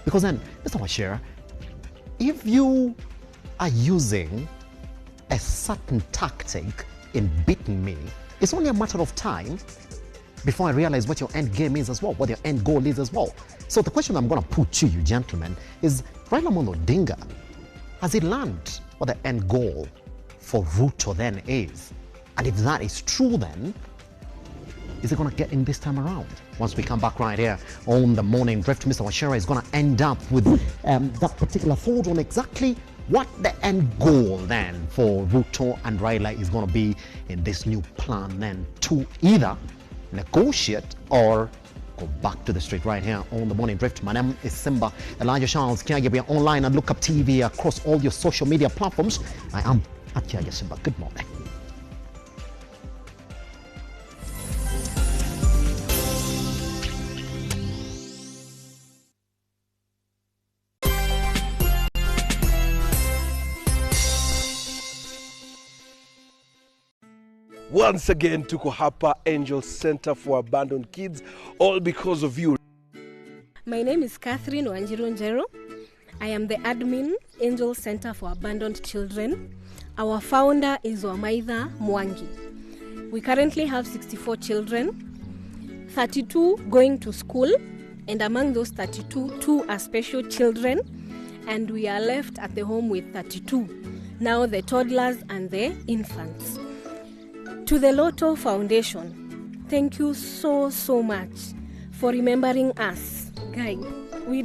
Because then, Mr. Wachira, if you are using a certain tactic in beating me, it's only a matter of time before I realize what your end game is as well, what your end goal is as well. So the question I'm going to put to you, gentlemen, is Raila Amolo Odinga, has he learned what the end goal for Ruto then is? And if that is true then, is he going to get in this time around? Once we come back right here on the Morning Drift, Mr. Wachira is going to end up with that particular thought on exactly what the end goal then for Ruto and Raila is going to be in this new plan then to either negotiate or go back to the street right here on the Morning Drift. My name is Simba Elijah Charles Kiage. We are online and Look Up TV across all your social media platforms. I am at Kiage Simba. Good morning.
Once again, tuko hapa Angel Center for Abandoned Kids, all because of you.
My name is Catherine Wanjiru Njero. I am the admin, Angel Center for Abandoned Children. Our founder is Wamaitha Mwangi. We currently have 64 children, 32 going to school, and among those 32, 2 are special children, and we are left at the home with 32. Now the toddlers and the infants. To the Lotto Foundation, thank you so much for remembering us. Guys, we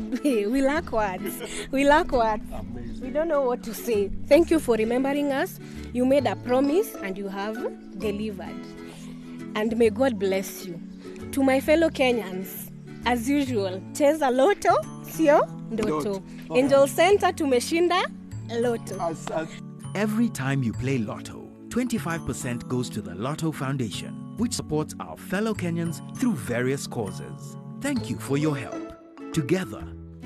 lack words. We lack words. We don't know what to say. Thank you for remembering us. You made a promise and you have delivered. And may God bless you. To my fellow Kenyans, as usual, cheza Lotto, sio ndoto. Angel Center tumeshinda Lotto.
Every time you play Lotto, 25% goes to the Lotto Foundation, which supports our fellow Kenyans through various causes. Thank you for your help. Together,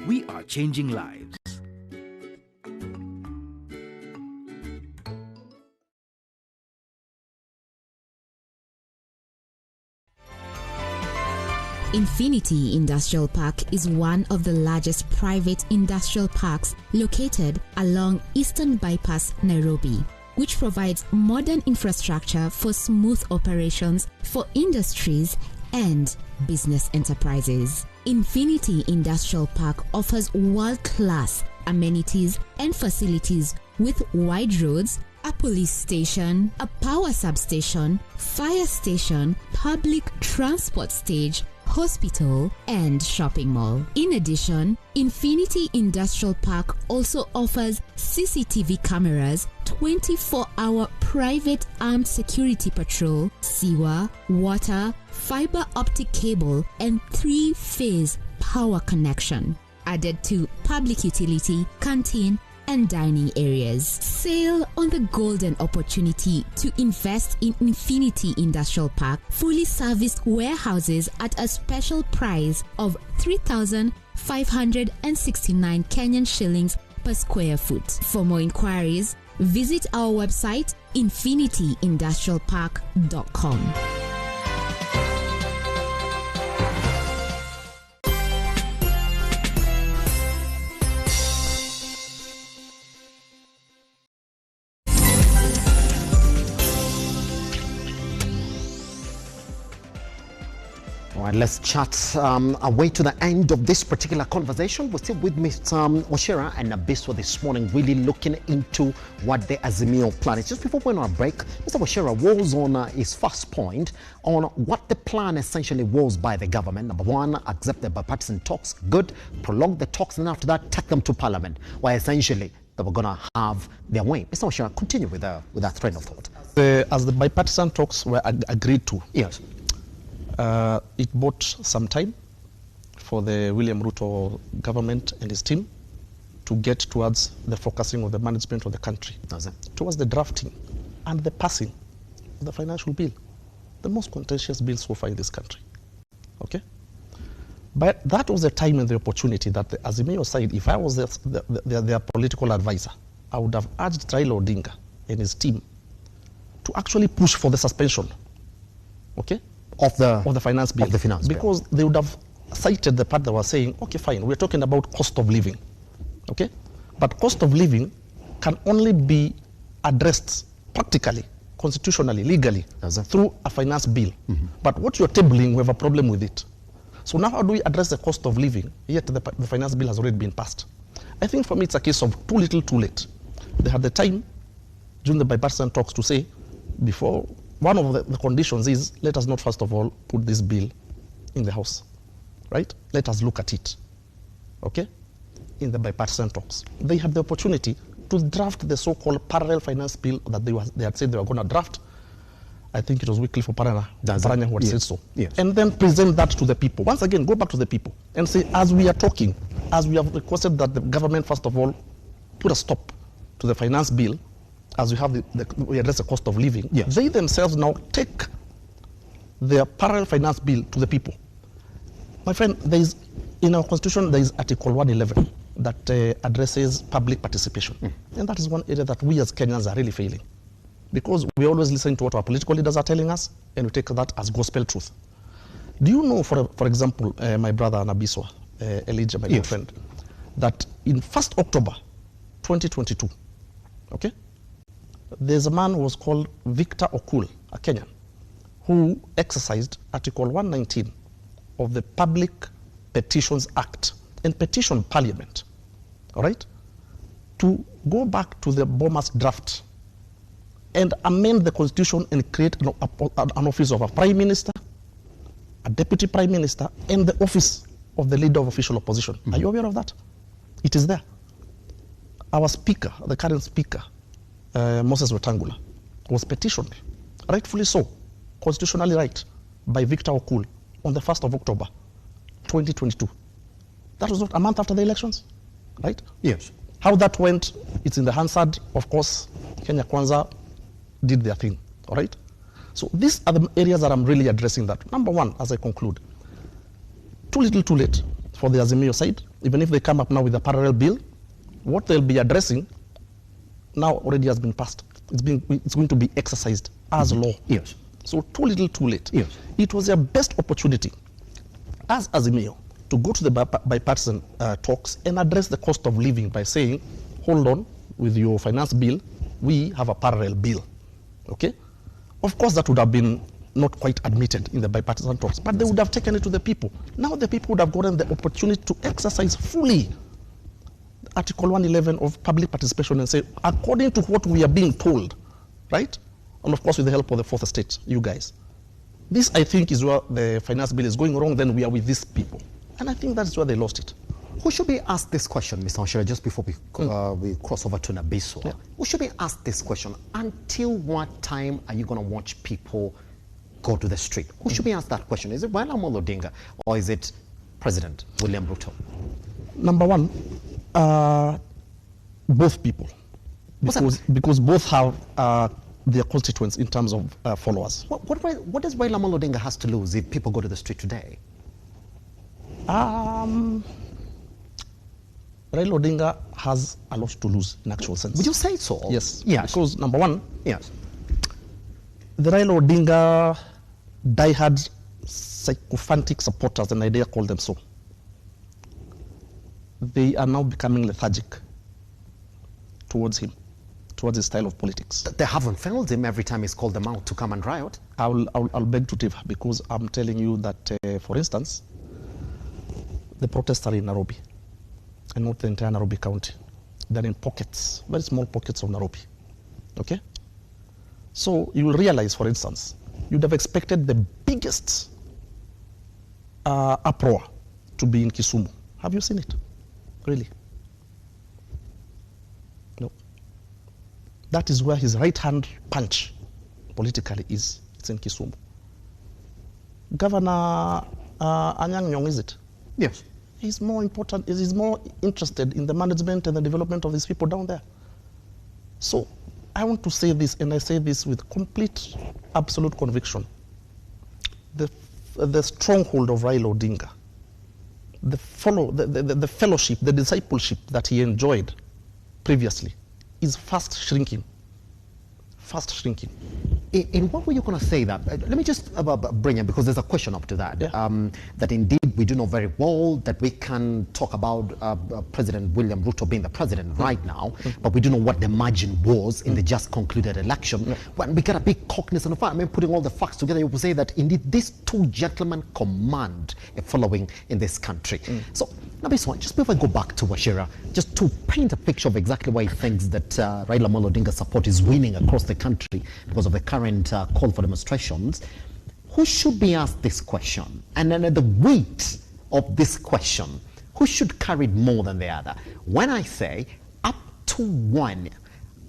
we are changing lives.
Infinity Industrial Park is one of the largest private industrial parks located along Eastern Bypass, Nairobi, which provides modern infrastructure for smooth operations for industries and business enterprises. Infinity Industrial Park offers world-class amenities and facilities with wide roads, a police station, a power substation, fire station, public transport stage, hospital, and shopping mall. In addition, Infinity Industrial Park also offers CCTV cameras, 24-hour private armed security patrol, sewer, water, fiber optic cable, and 3-phase power connection, added to public utility, canteen, and dining areas. Sail on the golden opportunity to invest in Infinity Industrial Park, fully serviced warehouses at a special price of 3,569 Kenyan shillings per square foot. For more inquiries, visit our website infinityindustrialpark.com.
All right, let's chat our way to the end of this particular conversation. We're still with Mr. Wachira and Nabiswa this morning, really looking into what the Azimio plan is. Just before we went on a break, Mr. Wachira was on his first point on what the plan essentially was by the government. Number one, accept the bipartisan talks, good, prolong the talks, and after that, take them to Parliament, where essentially they were going to have their way. Mr. Wachira, continue with that train of thought.
As the bipartisan talks were agreed to,
yes.
It bought some time for the William Ruto government and his team to get towards the focusing of the management of the country, towards the drafting and the passing of the financial bill, the most contentious bill so far in this country. Okay? But that was the time and the opportunity that the Azimio side, if I was their political advisor, I would have urged Raila Odinga and his team to actually push for the suspension, okay, of the finance bill. Because they would have cited the part that was saying, okay, fine, we're talking about cost of living, okay? But cost of living can only be addressed practically, constitutionally, legally, through a finance bill. But what you're tabling, we have a problem with it. So now how do we address the cost of living, yet the finance bill has already been passed? I think for me it's a case of too little, too late. They had the time during the bipartisan talks to say, before, one of the conditions is, let us not first of all put this bill in the House, right? Let us look at it, okay? In the bipartisan talks. They had the opportunity to draft the so-called parallel finance bill that they had said they were going to draft. I think it was Wycliffe Oparanya who had said so.
Yes.
And then present that to the people. Once again, go back to the people and say, as we are talking, as we have requested that the government first of all put a stop to the finance bill, as we have we address the cost of living,
yes,
they themselves now take their parallel finance bill to the people. My friend, in our constitution, there is Article 111 that addresses public participation. And that is one area that we as Kenyans are really failing. Because we always listen to what our political leaders are telling us, and we take that as gospel truth. Do you know, for example, my brother Nabiswa, Elijah, my good friend, that in 1st October 2022, okay, there's a man who was called Victor Okul, a Kenyan, who exercised Article 119 of the Public Petitions Act and petitioned Parliament, all right, to go back to the Bomas draft and amend the constitution and create an office of a prime minister, a deputy prime minister, and the office of the leader of official opposition. Are you aware of that? It is there. Our speaker, the current speaker, Moses Wetangula, was petitioned, rightfully so, constitutionally right, by Victor Okul on the 1st of October, 2022. That was not a month after the elections, right?
Yes.
How that went, it's in the Hansard, of course. Kenya Kwanza did their thing, all right? So these are the areas that I'm really addressing that. Number one, as I conclude, too little, too late for the Azimio side. Even if they come up now with a parallel bill, what they'll be addressing now already has been passed. It's going to be exercised as law.
Yes.
So too little, too late.
Yes.
It was their best opportunity as Azimio to go to the bipartisan talks and address the cost of living by saying, hold on, with your finance bill, we have a parallel bill. Okay? Of course, that would have been not quite admitted in the bipartisan talks, but they would have taken it to the people. Now the people would have gotten the opportunity to exercise fully Article 111 of public participation and say, according to what we are being told, right? And of course, with the help of the fourth estate, you guys. This, I think, is where the finance bill is going wrong. Then we are with these people. And I think that's where they lost it.
Who should be asked this question, Mr. Wachira, just before we cross over to Nabiswa? Yeah. Who should be asked this question? Until what time are you going to watch people go to the street? Who should be asked that question? Is it Raila Amolo Odinga or is it President William Ruto?
Number one, both people. Because both have their constituents in terms of followers.
What does Raila Amolo Odinga has to lose if people go to the street today?
Raila Odinga has a lot to lose in actual sense.
Would you say so?
Yes.
Yes.
Because number one,
Yes.
the Raila Odinga diehard sycophantic supporters, and I dare call them so, they are now becoming lethargic towards him, towards his style of politics.
They haven't failed him every time he's called them out to come and riot.
I'll beg to differ, because I'm telling you that, for instance, the protests are in Nairobi, and not the entire Nairobi County. They're in pockets, very small pockets of Nairobi. Okay? So you will realize, for instance, you'd have expected the biggest uproar to be in Kisumu. Have you seen it? Really? No. That is where his right-hand punch politically is. It's in Kisumu. Governor Anyang' Nyong'o, is it?
Yes.
He's more important, he's more interested in the management and the development of these people down there. So I want to say this, and I say this with complete, absolute conviction. The stronghold of Raila Odinga, the fellowship, the discipleship that he enjoyed previously is fast shrinking. Fast shrinking.
In what were you going to say that? Let me just bring in, because there's a question up to that.
Yeah.
That indeed we do know very well that we can talk about President William Ruto being the president right now, but we do know what the margin was in the just concluded election. When we get a big cognizance of that, I mean, putting all the facts together, you will say that indeed these two gentlemen command a following in this country. So, Nabiswa, just before I go back to Wachira, just to paint a picture of exactly why he thinks that Raila Amolo Odinga's support is winning across the country because of the current call for demonstrations, who should be asked this question? And then the weight of this question, who should carry it more than the other? When I say up to when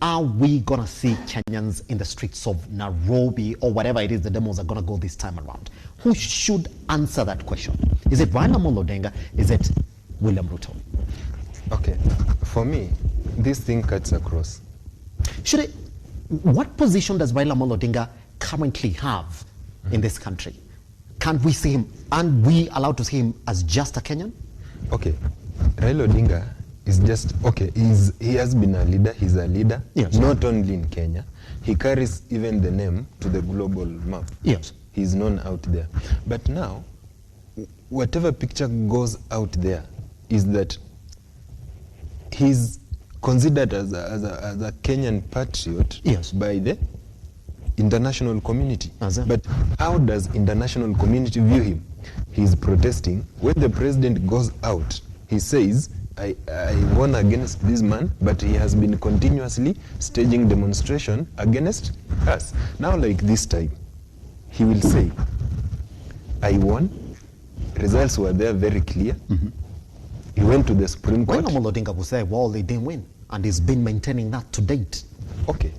are we going to see Kenyans in the streets of Nairobi or whatever it is the demos are going to go this time around? Who should answer that question? Is it Raila Amolo Odinga? Is it William Ruto?
Okay, for me, this thing cuts across.
Should it, what position does Raila Amolo Odinga currently have in this country? Can't we see him, aren't we allowed to see him as just a Kenyan?
Okay, Raila Odinga is just, okay, he has been a leader, he's a leader,
yes,
not only in Kenya, he carries even the name to the global map.
Yes.
He's known out there. But now, whatever picture goes out there is that he's considered as a Kenyan patriot,
yes,
by the international community.
Exactly.
But how does international community view him? He's protesting. When the president goes out, he says, I won against this man, but he has been continuously staging demonstration against us. Now, like this time, he will say, I won. Results were there very clear. He went to the Supreme Court.
Raila Amolo Odinga will say, well, they didn't win. And he's been maintaining that to date.
Okay.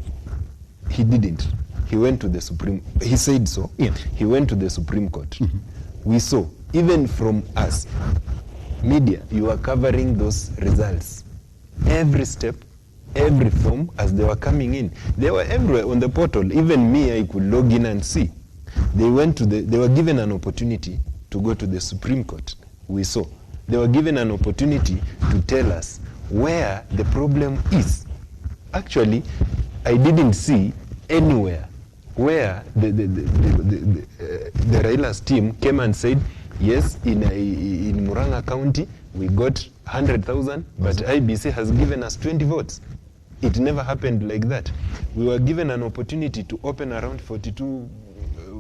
He didn't. He went to the Supreme, he said so.
Yeah.
He went to the Supreme Court. We saw, even from us, media, you are covering those results. Every step, every form, as they were coming in. They were everywhere on the portal. Even me, I could log in and see. They were given an opportunity to go to the Supreme Court. We saw. They were given an opportunity to tell us where the problem is. Actually, I didn't see anywhere where the Raila's team came and said, yes, in Murang'a County, we got 100,000, but IBC has given us 20 votes. It never happened like that. We were given an opportunity to open around 42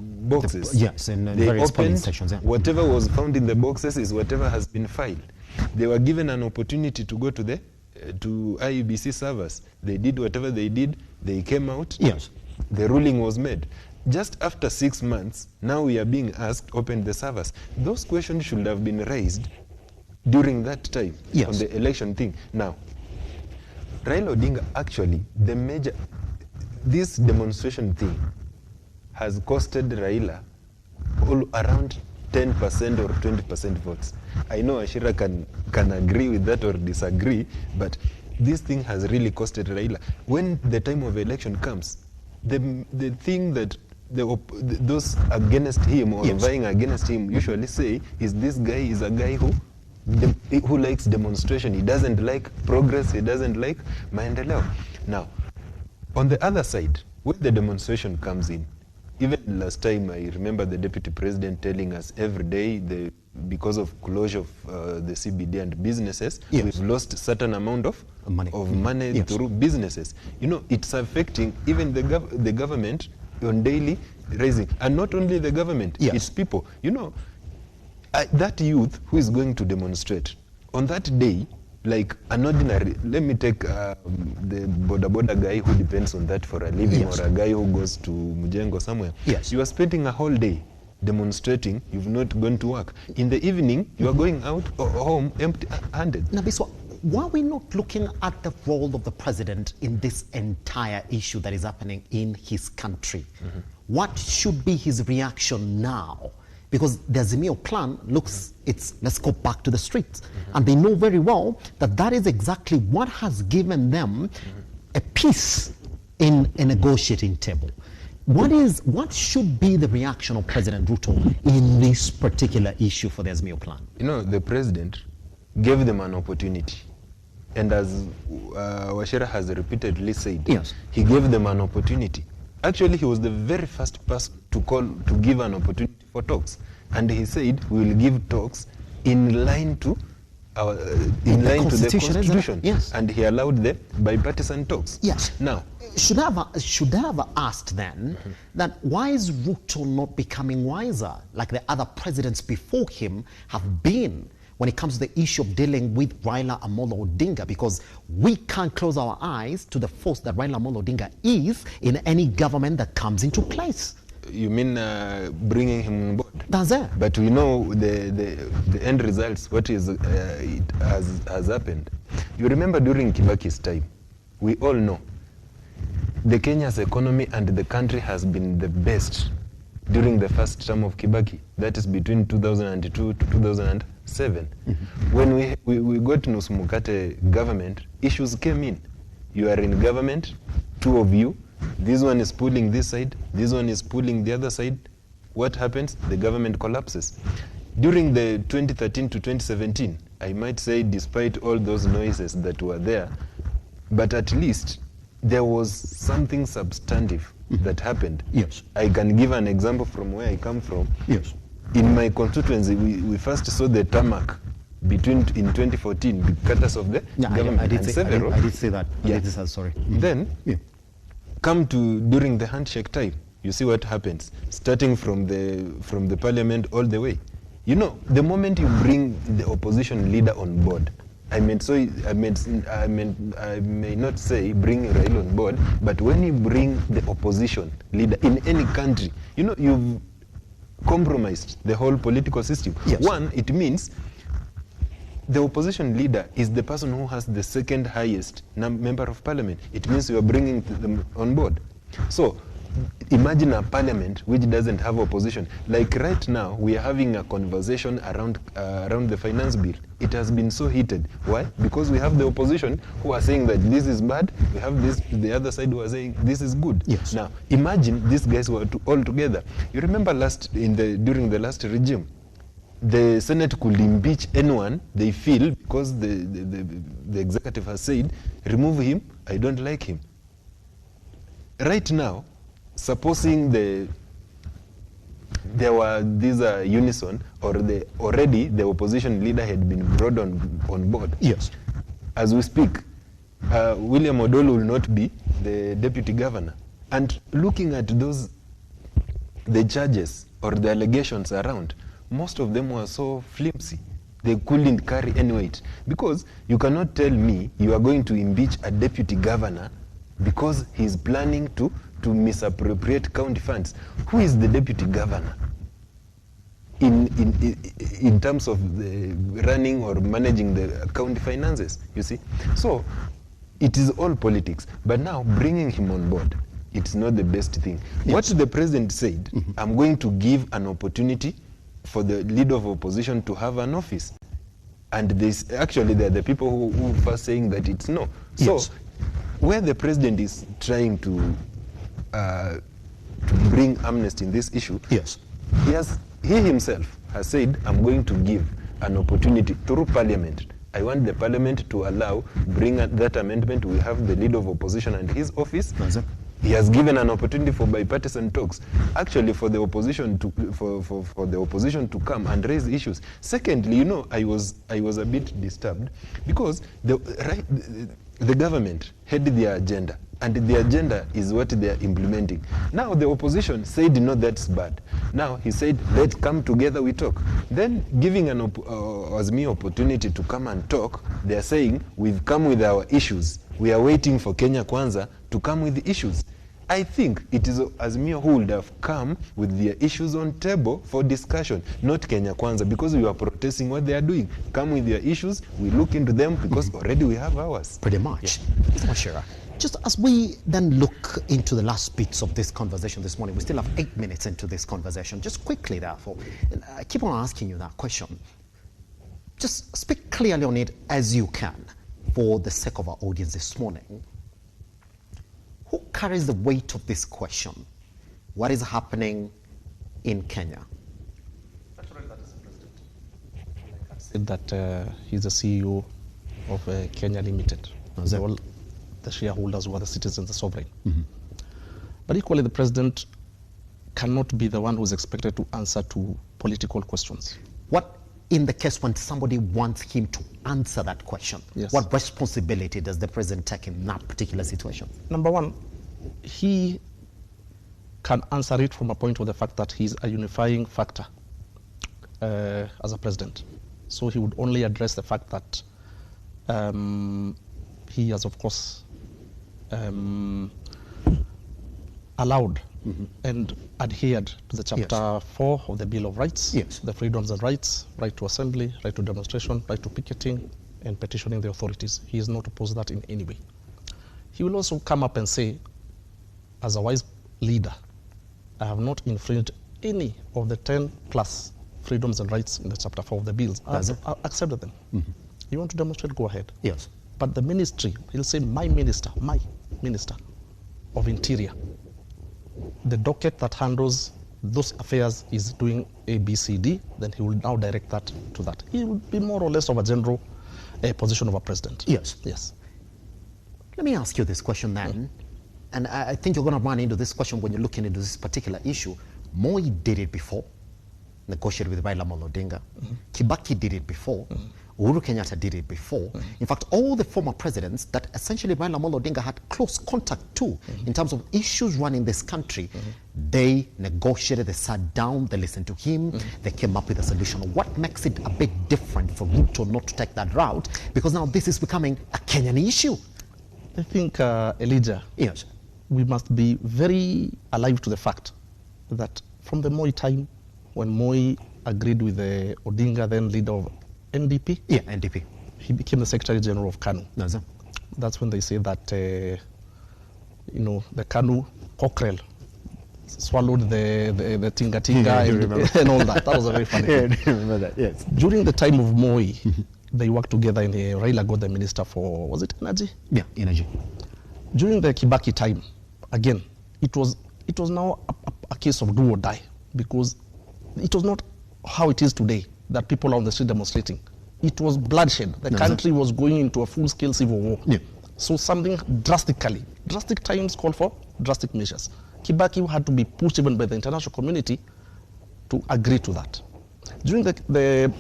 boxes.
Yes, in
they
various polling
opened,
stations. Yeah.
whatever was found in the boxes is whatever has been filed. They were given an opportunity to go to the to IEBC servers. They did whatever they did. They came out.
Yes.
The ruling was made. Just after 6 months, now we are being asked open the servers. Those questions should have been raised during that time,
yes,
on the election thing. Now, Raila Odinga, actually, this demonstration thing has costed Raila all around 10% or 20% votes. I know Wachira can agree with that or disagree, but this thing has really costed Raila. When the time of election comes, the thing that those against him or
yes,
vying against him usually say is this guy is a guy who who likes demonstration. He doesn't like progress. He doesn't like maendeleo. Now, on the other side, where the demonstration comes in, even last time I remember the deputy president telling us every day because of closure of the CBD and businesses,
yes,
we've lost certain amount of money
yes,
through businesses. You know, it's affecting even the government on daily raising, and not only the government,
yes,
it's people. You know, that youth who is going to demonstrate on that day, like an ordinary, let me take the boda guy who depends on that for a living,
yes,
or a guy who goes to Mujengo somewhere.
Yes.
You are spending a whole day demonstrating, you've not gone to work. In the evening, you are going out home empty-handed.
Nabiswa, why are we not looking at the role of the president in this entire issue that is happening in his country? Mm-hmm. What should be his reaction now? Because the Azimio plan looks, it's let's go back to the streets. Mm-hmm. And they know very well that that is exactly what has given them a peace in a negotiating table. What should be the reaction of President Ruto in this particular issue for the Azimio plan?
You know, the president gave them an opportunity. And as Wachira has repeatedly said,
yes,
he gave them an opportunity. Actually, he was the very first person to give an opportunity for talks. And he said, we will give talks in line to the Constitution.
Yes.
And he allowed the bipartisan talks.
Yes.
Now,
should I have asked then that why is Ruto not becoming wiser like the other presidents before him have been when it comes to the issue of dealing with Raila Amolo Odinga? Because we can't close our eyes to the force that Raila Amolo Odinga is in any government that comes into place.
You mean bringing him on board?
That's it.
But we know the end results, what is it has happened. You remember during Kibaki's time, we all know the Kenya's economy and the country has been the best during the first term of Kibaki. That is between 2002 to 2007. Mm-hmm. When we got Nusu Mukate government, issues came in. You are in government, two of you, this one is pulling this side, this one is pulling the other side. What happens? The government collapses. During the 2013 to 2017, I might say, despite all those noises that were there, but at least there was something substantive that happened.
Yes.
I can give an example from where I come from.
Yes.
In my constituency, we first saw the tarmac in 2014, because of the government.
I did say that.
Yeah.
I did say, sorry.
Then, come to during the handshake time, you see what happens, starting from the parliament all the way. You know, the moment you bring the opposition leader on board, I may not say bring Raila on board, but when you bring the opposition leader in any country, you know, you've compromised the whole political system.
Yes.
One, it means the opposition leader is the person who has the second highest member of parliament. It means you are bringing them on board. So imagine a parliament which doesn't have opposition. Like right now, we are having a conversation around the finance bill. It has been so heated. Why? Because we have the opposition who are saying that this is bad. We have the other side who are saying this is good.
Yes.
Now, imagine these guys were all together. You remember during the last regime, the Senate could impeach anyone they feel because the executive has said, remove him, I don't like him. Right now, supposing there were these unison, or already the opposition leader had been brought on board.
Yes.
As we speak, William Odolo will not be the deputy governor. And looking at the charges or the allegations around, most of them were so flimsy. They couldn't carry any weight. Because you cannot tell me you are going to impeach a deputy governor because he's planning to misappropriate county funds. Who is the deputy governor in terms of the running or managing the county finances, you see? So it is all politics. But now bringing him on board, it's not the best thing. Yes. What the president said, I'm going to give an opportunity for the leader of opposition to have an office. And actually they're the people who first saying that it's no. So yes, where the president is trying to bring amnesty in this issue,
yes,
he himself has said, I'm going to give an opportunity through parliament. I want the parliament to allow, bring that amendment. We have the leader of opposition and his office. He has given an opportunity for bipartisan talks, actually for the opposition to for the opposition to come and raise issues. Secondly, you know, I was a bit disturbed because the government had their agenda, and the agenda is what they are implementing. Now the opposition said, no, that's bad. Now he said, let's come together, we talk. Then giving an Azimio opportunity to come and talk, they are saying, we've come with our issues. We are waiting for Kenya Kwanza to come with the issues. I think it is Azimio who would have come with their issues on table for discussion, not Kenya Kwanza, because we are protesting what they are doing. Come with their issues, we look into them, because already we have ours.
Pretty much. Mr. Wachira, just as we then look into the last bits of this conversation this morning, we still have 8 minutes into this conversation. Just quickly, therefore, I keep on asking you that question. Just speak clearly on it as you can for the sake of our audience this morning. Who carries the weight of this question? What is happening in Kenya?
Naturally, that is the president. Like I said that he's the CEO of Kenya Limited. All the shareholders who are the citizens, the sovereign. But equally, the president cannot be the one who's expected to answer to political questions.
What in the case when somebody wants him to answer that question?
Yes.
What responsibility does the president take in that particular situation?
Number one, he can answer it from a point of the fact that he's a unifying factor as a president. So he would only address the fact that he has, of course, allowed and adhered to the Chapter 4 of the Bill of Rights, the freedoms and rights, right to assembly, right to demonstration, right to picketing, and petitioning the authorities. He is not opposed to that in any way. He will also come up and say, as a wise leader, I have not infringed any of the 10 plus freedoms and rights in the Chapter 4 of the bills. I accepted them. You want to demonstrate, go ahead.
Yes.
But the ministry, he'll say, my minister of Interior, the docket that handles those affairs is doing A, B, C, D, then he will now direct that to that. He will be more or less of a general position of a president.
Yes.
Yes.
Let me ask you this question then, and I think you're going to run into this question when you're looking into this particular issue. Moi did it before, negotiated with Raila Amolo Odinga. Kibaki did it before. Uhuru Kenyatta did it before. In fact, all the former presidents that essentially Raila Amolo Odinga had close contact to in terms of issues running this country, they negotiated, they sat down, they listened to him, they came up with a solution. What makes it a bit different for Ruto not to take that route? Because now this is becoming a Kenyan issue.
I think, Elijah,
yes,
we must be very alive to the fact that from the Moi time, when Moi agreed with the Odinga, then leader of NDP.
Yeah, NDP.
He became the Secretary General of KANU. That's when they say that, the KANU cockerel swallowed the tinga and all that. That was a very funny thing.
I remember that, yes.
During the time of Moi, they worked together and Raila got the minister for, was it energy?
Yeah, energy.
During the Kibaki time, again, it was now a case of do or die, because it was not how it is today that people are on the street demonstrating. It was bloodshed. The country was going into a full-scale civil war.
Yeah.
So something drastic times call for drastic measures. Kibaki had to be pushed even by the international community to agree to that. During the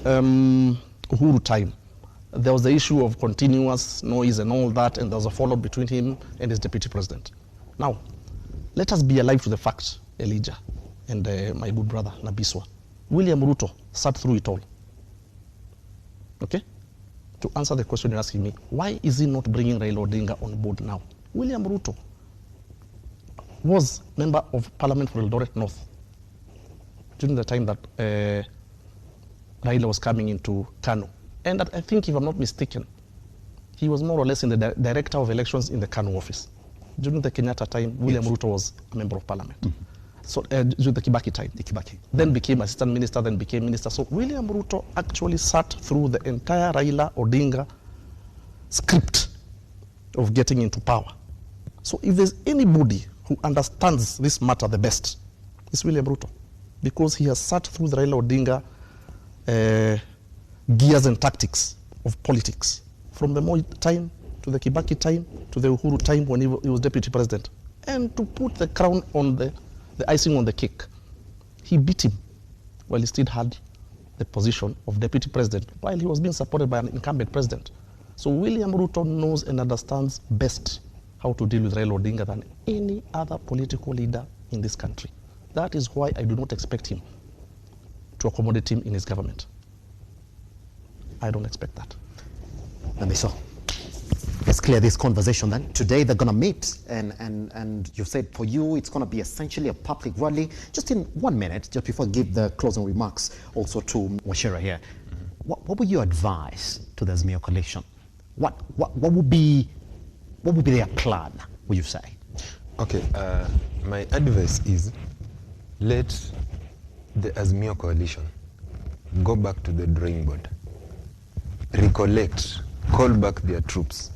Uhuru time, there was the issue of continuous noise and all that, and there was a fallout between him and his deputy president. Now, let us be alive to the fact, Elijah, and my good brother, Nabiswa. William Ruto sat through it all. Okay? To answer the question you're asking me, why is he not bringing Raila Odinga on board now? William Ruto was member of Parliament for Eldoret North during the time that Raila was coming into KANU. And that, I think, if I'm not mistaken, he was more or less in the director of elections in the KANU office. During the Kenyatta time, William Ruto was a member of Parliament. So during the Kibaki time. Then became assistant minister, then became minister. So William Ruto actually sat through the entire Raila Odinga script of getting into power. So if there's anybody who understands this matter the best, it's William Ruto. Because he has sat through the Raila Odinga gears and tactics of politics, from the Moi time to the Kibaki time to the Uhuru time when he was deputy president. And to put the crown on the icing on the cake, he beat him while he still had the position of deputy president, while he was being supported by an incumbent president. So William Ruto knows and understands best how to deal with Raila Odinga than any other political leader in this country. That is why I do not expect him to accommodate him in his government. I don't expect that.
Namiso, let's clear this conversation then. Today they're going to meet, and you said for you it's going to be essentially a public rally. Just in 1 minute, just before I give the closing remarks also to Wachira here, what would you advise to the Azimio coalition? What would be their plan, would you say?
Okay, my advice is let the Azimio coalition go back to the drawing board, recollect, call back their troops,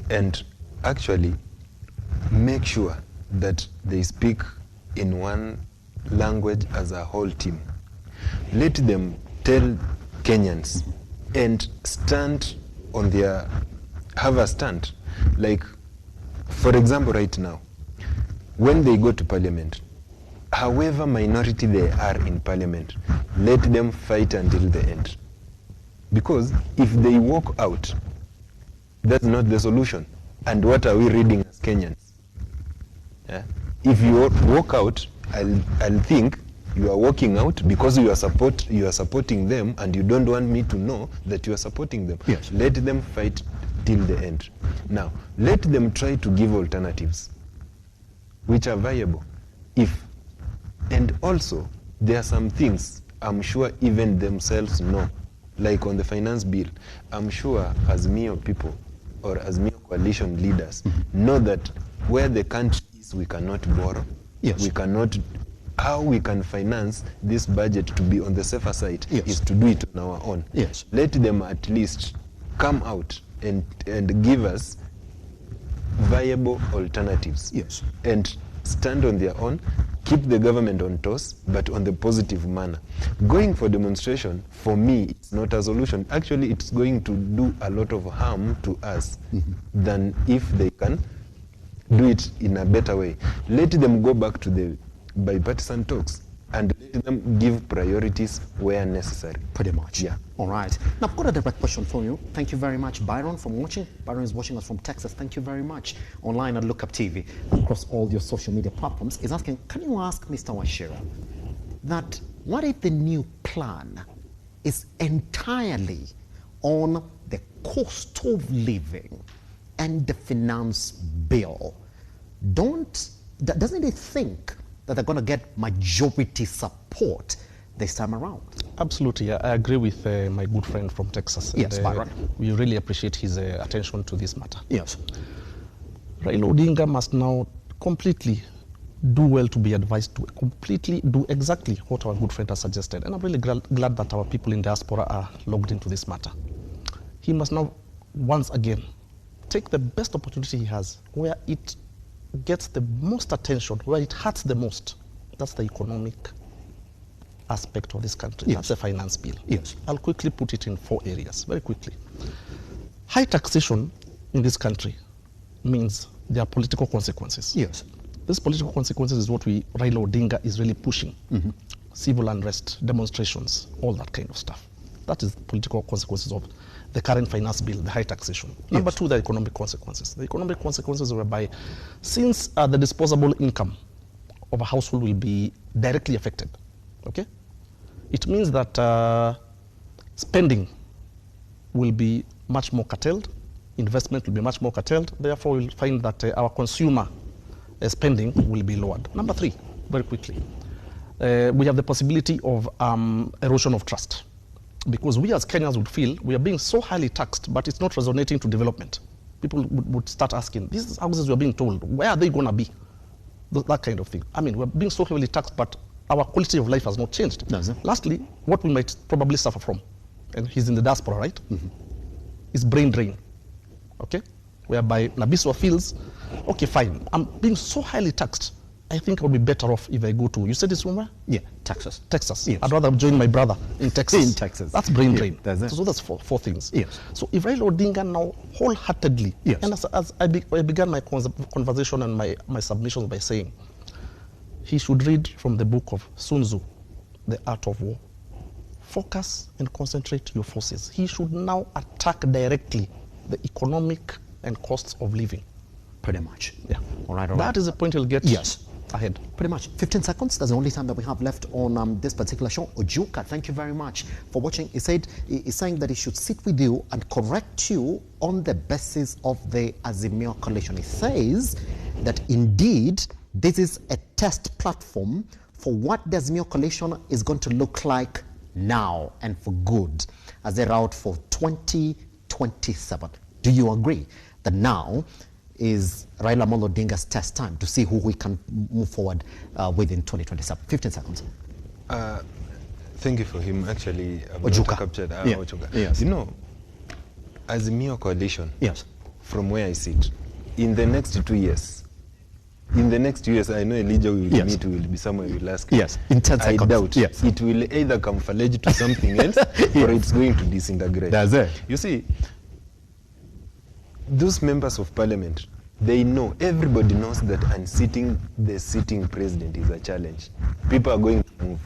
and actually make sure that they speak in one language as a whole team. Let them tell Kenyans and stand on their, have a stand. Like, for example, right now, when they go to parliament, however minority they are in parliament, let them fight until the end. Because if they walk out, that's not the solution. And what are we reading as Kenyans? Yeah? If you walk out, I'll think you are walking out because you are supporting them, and you don't want me to know that you are supporting them.
Yes.
Let them fight till the end. Now, let them try to give alternatives which are viable. And also, there are some things I'm sure even themselves know, like on the finance bill. I'm sure Azimio people or Azimio coalition leaders know that where the country is, we cannot borrow.
Yes.
We cannot. How we can finance this budget to be on the safer side is to do it on our own.
Yes.
Let them at least come out and give us viable alternatives.
Yes.
And stand on their own, keep the government on toes, but on the positive manner. Going for demonstration, for me, it's not a solution. Actually, it's going to do a lot of harm to us than if they can do it in a better way. Let them go back to the bipartisan talks and let them give priorities where necessary.
Pretty much.
Yeah.
All right. Now, I've got a direct question for you. Thank you very much, Byron, for watching. Byron is watching us from Texas. Thank you very much. Online at Lookup TV, across all your social media platforms, is asking, can you ask Mr. Wachira that what if the new plan is entirely on the cost of living and the finance bill? Doesn't it think that they're going to get majority support this time around?
Absolutely. I agree with my good friend from Texas.
Yes,
and,
Byron.
We really appreciate his attention to this matter.
Yes.
Raila Odinga must now completely do well to be advised to completely do exactly what our good friend has suggested. And I'm really glad that our people in diaspora are logged into this matter. He must now, once again, take the best opportunity he has, where it gets the most attention, where it hurts the most. That's the economic aspect of this country.
Yes.
That's the finance bill.
Yes.
I'll quickly put it in 4 areas, very quickly. High taxation in this country means there are political consequences.
Yes.
These political consequences is what Raila Odinga is really pushing. Civil unrest, demonstrations, all that kind of stuff. That is the political consequences of the current finance bill, the high taxation. Number 2, the economic consequences. The economic consequences whereby, since the disposable income of a household will be directly affected, okay? It means that spending will be much more curtailed, investment will be much more curtailed, therefore we'll find that our consumer spending will be lowered. Number 3, very quickly, we have the possibility of erosion of trust. Because we as Kenyans would feel we are being so highly taxed, but it's not resonating to development. People would start asking, these houses we are being told, where are they going to be? That kind of thing. I mean, we're being so heavily taxed, but our quality of life has not changed.
No, sir.
Lastly, what we might probably suffer from, and he's in the diaspora, right? Is brain drain, okay? Whereby Nabiswa feels, okay, fine, I'm being so highly taxed. I think I would be better off if I go to, you said this somewhere?
Yeah, Texas.
Texas.
Yes.
I'd rather join my brother in Texas.
In Texas.
That's brain
Yeah,
drain.
that's it.
So that's four things.
Yes.
So if Raila Odinga now wholeheartedly,
Yes.
and as I began my conversation and my submissions by saying, he should read from the book of Sun Tzu, The Art of War. Focus and concentrate your forces. He should now attack directly the economic and costs of living.
Pretty much.
Yeah.
All right, all
That
right.
is the point he'll get ahead.
Pretty much. 15 seconds. That's the only time that we have left on this particular show. Ojuka, thank you very much for watching. He's saying that he should sit with you and correct you on the basis of the Azimio coalition. He says that indeed this is a test platform for what the Azimio coalition is going to look like now and for good as a route for 2027. Do you agree that now is Raila Amolo Odinga's test time to see who we can move forward with in 2027? 15 seconds.
Thank you for him. Actually,
Ojuka.
captured
Yeah.
Ojuka.
Yes.
You know, Azimio coalition,
Yes.
from where I sit, in the next 2 years, I know Elijah will
Yes.
meet, will be somewhere, will ask.
Yes, in 10
I
seconds.
doubt.
Yes.
It will either camouflage to something else or it's going to disintegrate.
That's it.
You see, those members of parliament, they know, everybody knows that unseating the sitting president is a challenge. People are going to move.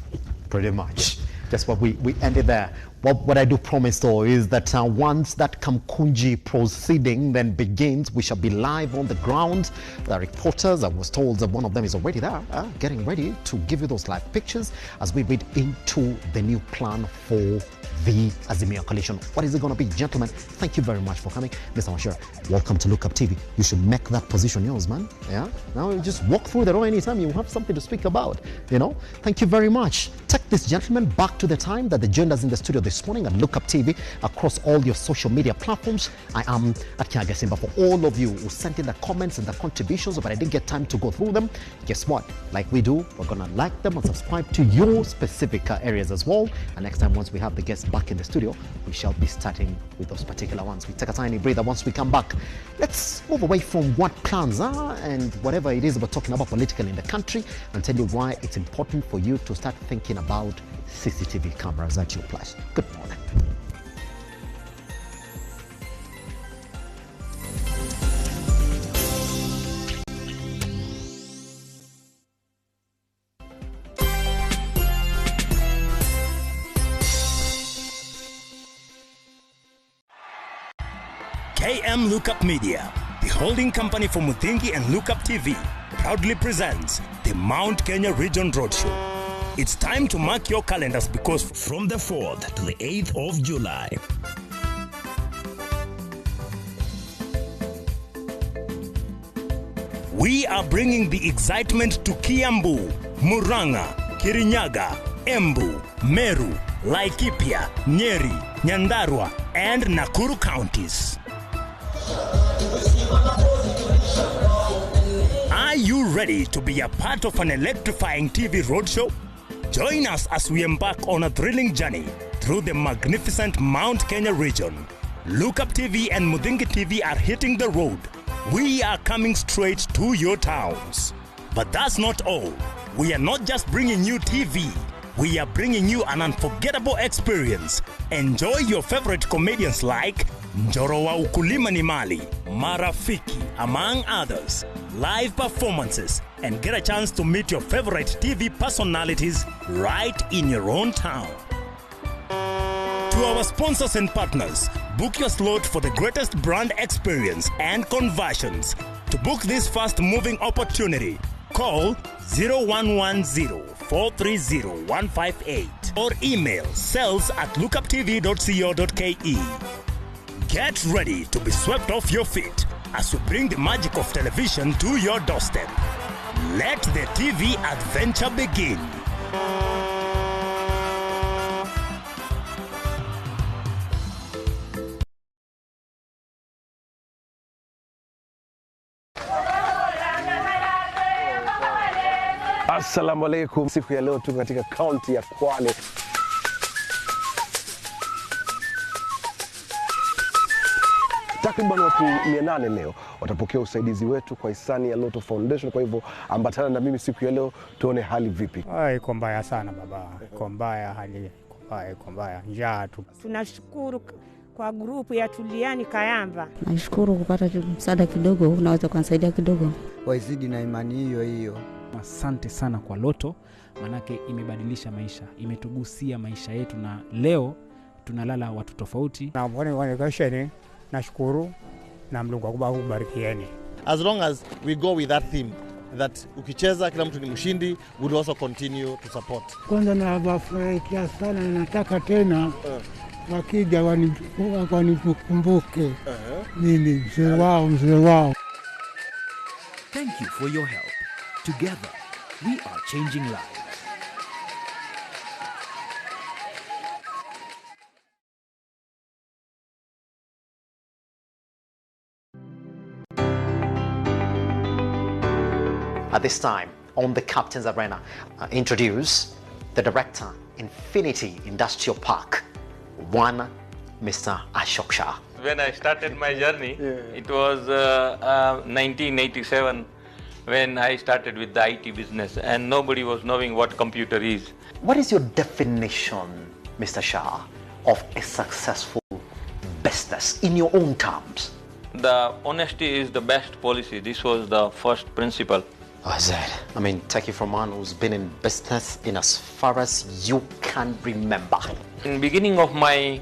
Pretty much. That's what we ended there. What I do promise though is that once that Kamkunji proceeding then begins, we shall be live on the ground. The reporters, I was told that one of them is already there, getting ready to give you those live pictures as we read into the new plan for the Azimio coalition. What is it going to be? Gentlemen, thank you very much for coming. Mr. Washira, welcome to Look Up TV. You should make that position yours, man. Yeah? Now you just walk through the door anytime you have something to speak about, you know? Thank you very much. Take this gentleman back to the time that they joined us in the studio this morning at Look Up TV across all your social media platforms. I am at Kiaga Simba. For all of you who sent in the comments and the contributions, but I didn't get time to go through them, guess what? Like we do, we're going to like them and subscribe to your specific areas as well. And next time, once we have the guests back in the studio, we shall be starting with those particular ones. We take a tiny breather. Once we come back, let's move away from what plans are and whatever it is we're talking about politically in the country and tell you why it's important for you to start thinking about CCTV cameras at your place. Good morning.
KM Lookup Media, the holding company for Muthingi and Lookup TV, proudly presents the Mount Kenya Region Roadshow. It's time to mark your calendars because from the 4th to the 8th of July, we are bringing the excitement to Kiambu, Murang'a, Kirinyaga, Embu, Meru, Laikipia, Nyeri, Nyandarua, and Nakuru counties. Are you ready to be a part of an electrifying TV roadshow? Join us as we embark on a thrilling journey through the magnificent Mount Kenya region. Lookup TV and Muthingi TV are hitting the road. We are coming straight to your towns. But that's not all. We are not just bringing you TV. We are bringing you an unforgettable experience. Enjoy your favorite comedians like Njoro wa Ukulima ni Mali, Marafiki, among others, live performances, and get a chance to meet your favorite TV personalities right in your own town. To our sponsors and partners, book your slot for the greatest brand experience and conversions. To book this fast-moving opportunity, call 0110-430-158 or email sales@lookuptv.co.ke. Get ready to be swept off your feet as we bring the magic of television to your doorstep. Let the TV adventure begin.
Assalamu alaikum. Siku ya leo tuko katika kaunti ya Kwale. Takriban watu 800 leo watapokea usaidizi wetu kwa hisani ya Lotto Foundation. Kwa hivyo ambatana na mimi siku ya leo tuone hali vipi.
Iko mbaya sana baba, iko mbaya, hali iko mbaya, njaa tu.
Tunashukuru kwa grupu ya Tuliani Kayamba.
Nashukuru kupata msaada kidogo, unaweza kunisaidia kidogo.
Waizidi na imani hiyo.
Asante sana kwa Lotto, manake imebadilisha maisha, imetugusia maisha yetu, na leo tunalala watu tofauti.
Na mbona kasheni, nashukuru na Mungu akubarikieni.
As long as we go with that theme that ukicheza kila mtu ni mshindi, we will also continue to support.
Kwanza na wafurahikia sana, nataka tena wakija wanikumbuke mimi mzee wao.
Thank you for your help. Together, we are changing lives.
At this time, on the Captain's Arena, introduce the director, Infinity Industrial Park, one Mr. Ashok Shah.
When I started my journey, it was 1987 when I started with the IT business, and nobody was knowing what computer is.
What is your definition, Mr. Shah, of a successful business in your own terms?
The honesty is the best policy. This was the first principle.
Oh, Zed, I mean, take it from one who's been in business in as far as you can remember.
In the beginning of my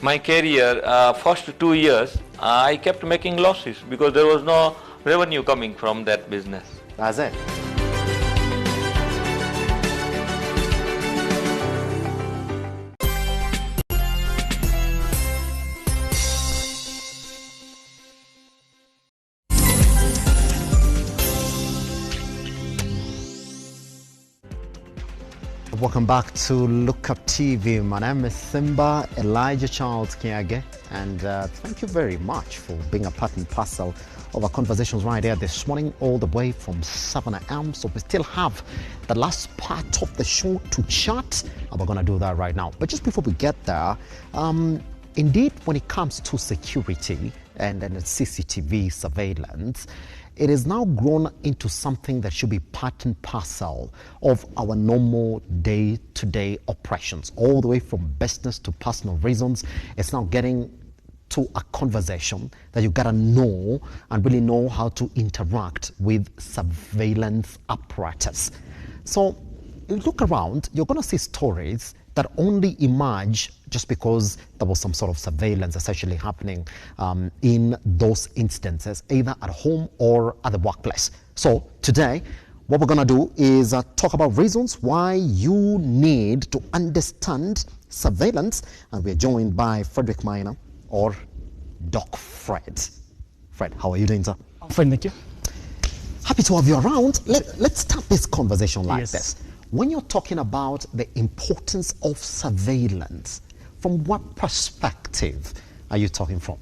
career, first 2 years, I kept making losses because there was no revenue coming from that business.
That's it. Welcome back to Look Up TV. My name is Simba Elijah Charles Kiage, and thank you very much for being a part and parcel of our conversations right here this morning, all the way from 7 a.m. So we still have the last part of the show to chat, and we're going to do that right now. But just before we get there, indeed, when it comes to security and CCTV surveillance, it is now grown into something that should be part and parcel of our normal day-to-day operations, all the way from business to personal reasons. It's now getting to a conversation that you gotta know and really know how to interact with surveillance apparatus. So you look around, you're gonna see stories that only emerge just because there was some sort of surveillance essentially happening in those instances, either at home or at the workplace. So today, what we're gonna do is talk about reasons why you need to understand surveillance, and we're joined by Frederick Maina, or Doc Fred. Fred, how are you doing, sir?
I'm fine, thank you.
Happy to have you around. Let's start this conversation like this. When you're talking about the importance of surveillance, from what perspective are you talking from?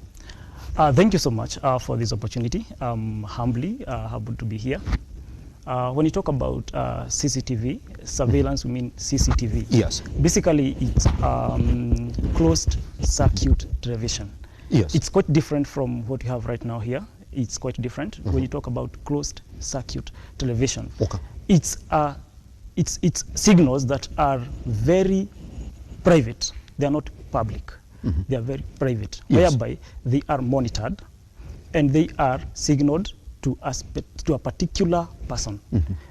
Thank you so much for this opportunity. I'm humbly happy to be here. When you talk about CCTV, surveillance, we mean CCTV.
Yes.
Basically, it's closed circuit television.
Yes.
It's quite different from what you have right now here. It's quite different when you talk about closed circuit television.
Okay.
It's signals that are very private. They are not public. They are very private, whereby they are monitored and they are signaled to a particular person.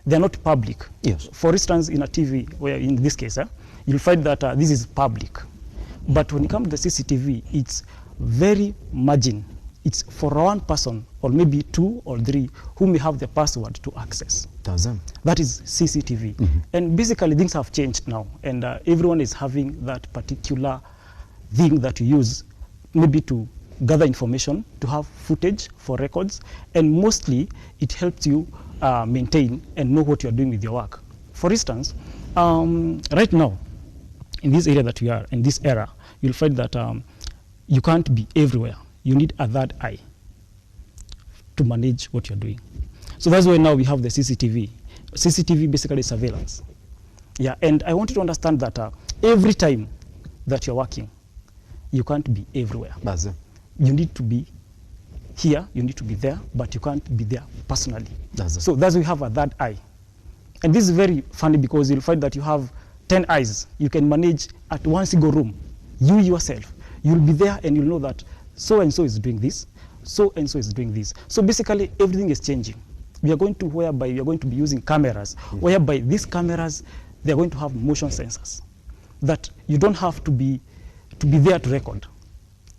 They are not public.
Yes.
For instance, in a TV, where in this case, you'll find that this is public. But when it comes to the CCTV, it's very margin. It's for one person or maybe 2 or 3 who may have the password to access. That is CCTV. And basically things have changed now, and everyone is having that particular thing that you use maybe to gather information, to have footage for records, and mostly it helps you maintain and know what you're doing with your work. For instance, right now, in this area that we are, in this era, you'll find that you can't be everywhere. You need a third eye to manage what you're doing. So that's why now we have the CCTV. CCTV basically is surveillance. Yeah, and I want you to understand that every time that you're working, you can't be everywhere.
That's it.
You need to be here you need to be there, but you can't be there personally.
That's it.
So that's why we have a third eye. And this is very funny because you'll find that you have 10 eyes. You can manage at one single room. You yourself, you'll be there and you'll know that so-and-so is doing this, so-and-so is doing this. So basically everything is changing. We are going to whereby we are going to be using cameras, whereby these cameras, they are going to have motion sensors that you don't have to be there to record.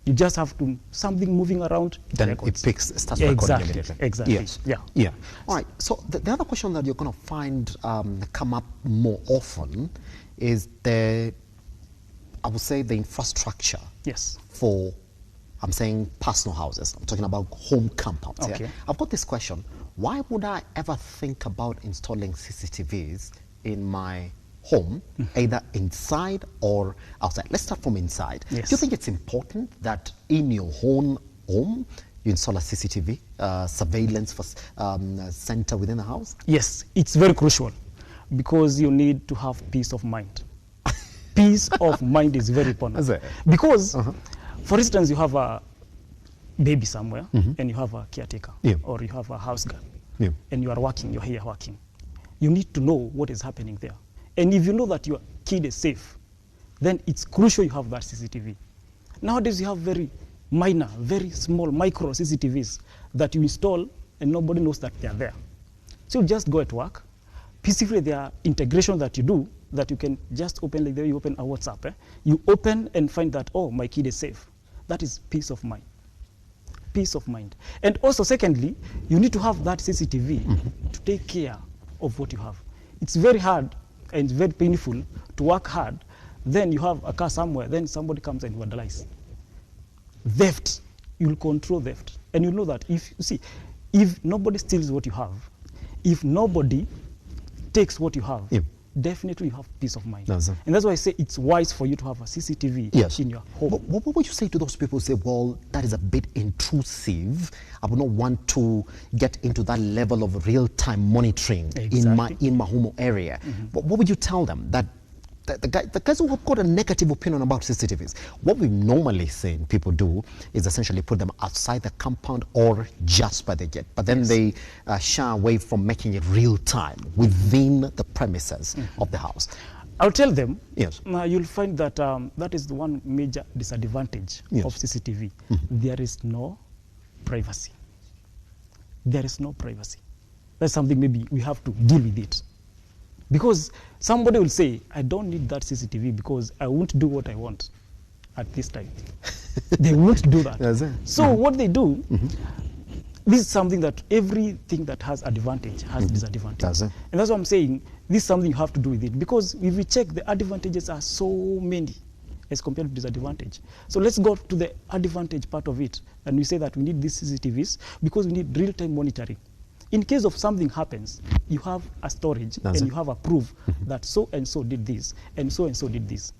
You just have to, something moving around,
then it starts recording
exactly,
immediately.
exactly.
Yes.
Yeah.
Yeah. All right. So the other question that you're going to find come up more often is I would say the infrastructure.
Yes.
For, I'm saying personal houses. I'm talking about home compounds.
Okay.
Yeah? I've got this question. Why would I ever think about installing CCTVs in my home, either inside or outside? Let's start from inside.
Yes.
Do you think it's important that in your own home you install a CCTV surveillance center within the house?
Yes, it's very crucial because you need to have peace of mind. Peace of mind is very important. Because, for instance, you have a baby somewhere and you have a caretaker or you have a house girl and you are working, you're here working. You need to know what is happening there. And if you know that your kid is safe, then it's crucial you have that CCTV. Nowadays, you have very minor, very small micro CCTVs that you install and nobody knows that they are there. So you just go at work. Peacefully, there are integration that you do that you can just open, like the way you open a WhatsApp. You open and find that, oh, my kid is safe. That is peace of mind. Peace of mind. And also, secondly, you need to have that CCTV to take care of what you have. It's very hard and it's very painful to work hard. Then you have a car somewhere, then somebody comes and vandalizes. Theft, you'll control theft. And you know that if nobody steals what you have, if nobody takes what you have, definitely you have peace of mind. And that's why I say it's wise for you to have a CCTV in your home.
What would you say to those people who say, well, that is a bit intrusive. I would not want to get into that level of real-time monitoring in my home area. What would you tell them? That the guys who have got a negative opinion about CCTVs, what we normally say people do is essentially put them outside the compound or just by the gate. But then they shy away from making it real time within the premises of the house.
I'll tell them, you'll find that that is the one major disadvantage of CCTV. There is no privacy. There is no privacy. That's something maybe we have to deal with it. Because somebody will say, I don't need that CCTV because I won't do what I want at this time. They won't do that. So what they do, this is something that everything that has advantage has disadvantage. And that's what I'm saying, this is something you have to do with it. Because if we check, the advantages are so many as compared to disadvantage. So let's go to the advantage part of it. And we say that we need these CCTVs because we need real-time monitoring. In case of something happens, you have a storage and you have a proof that so-and-so did this and so-and-so did this.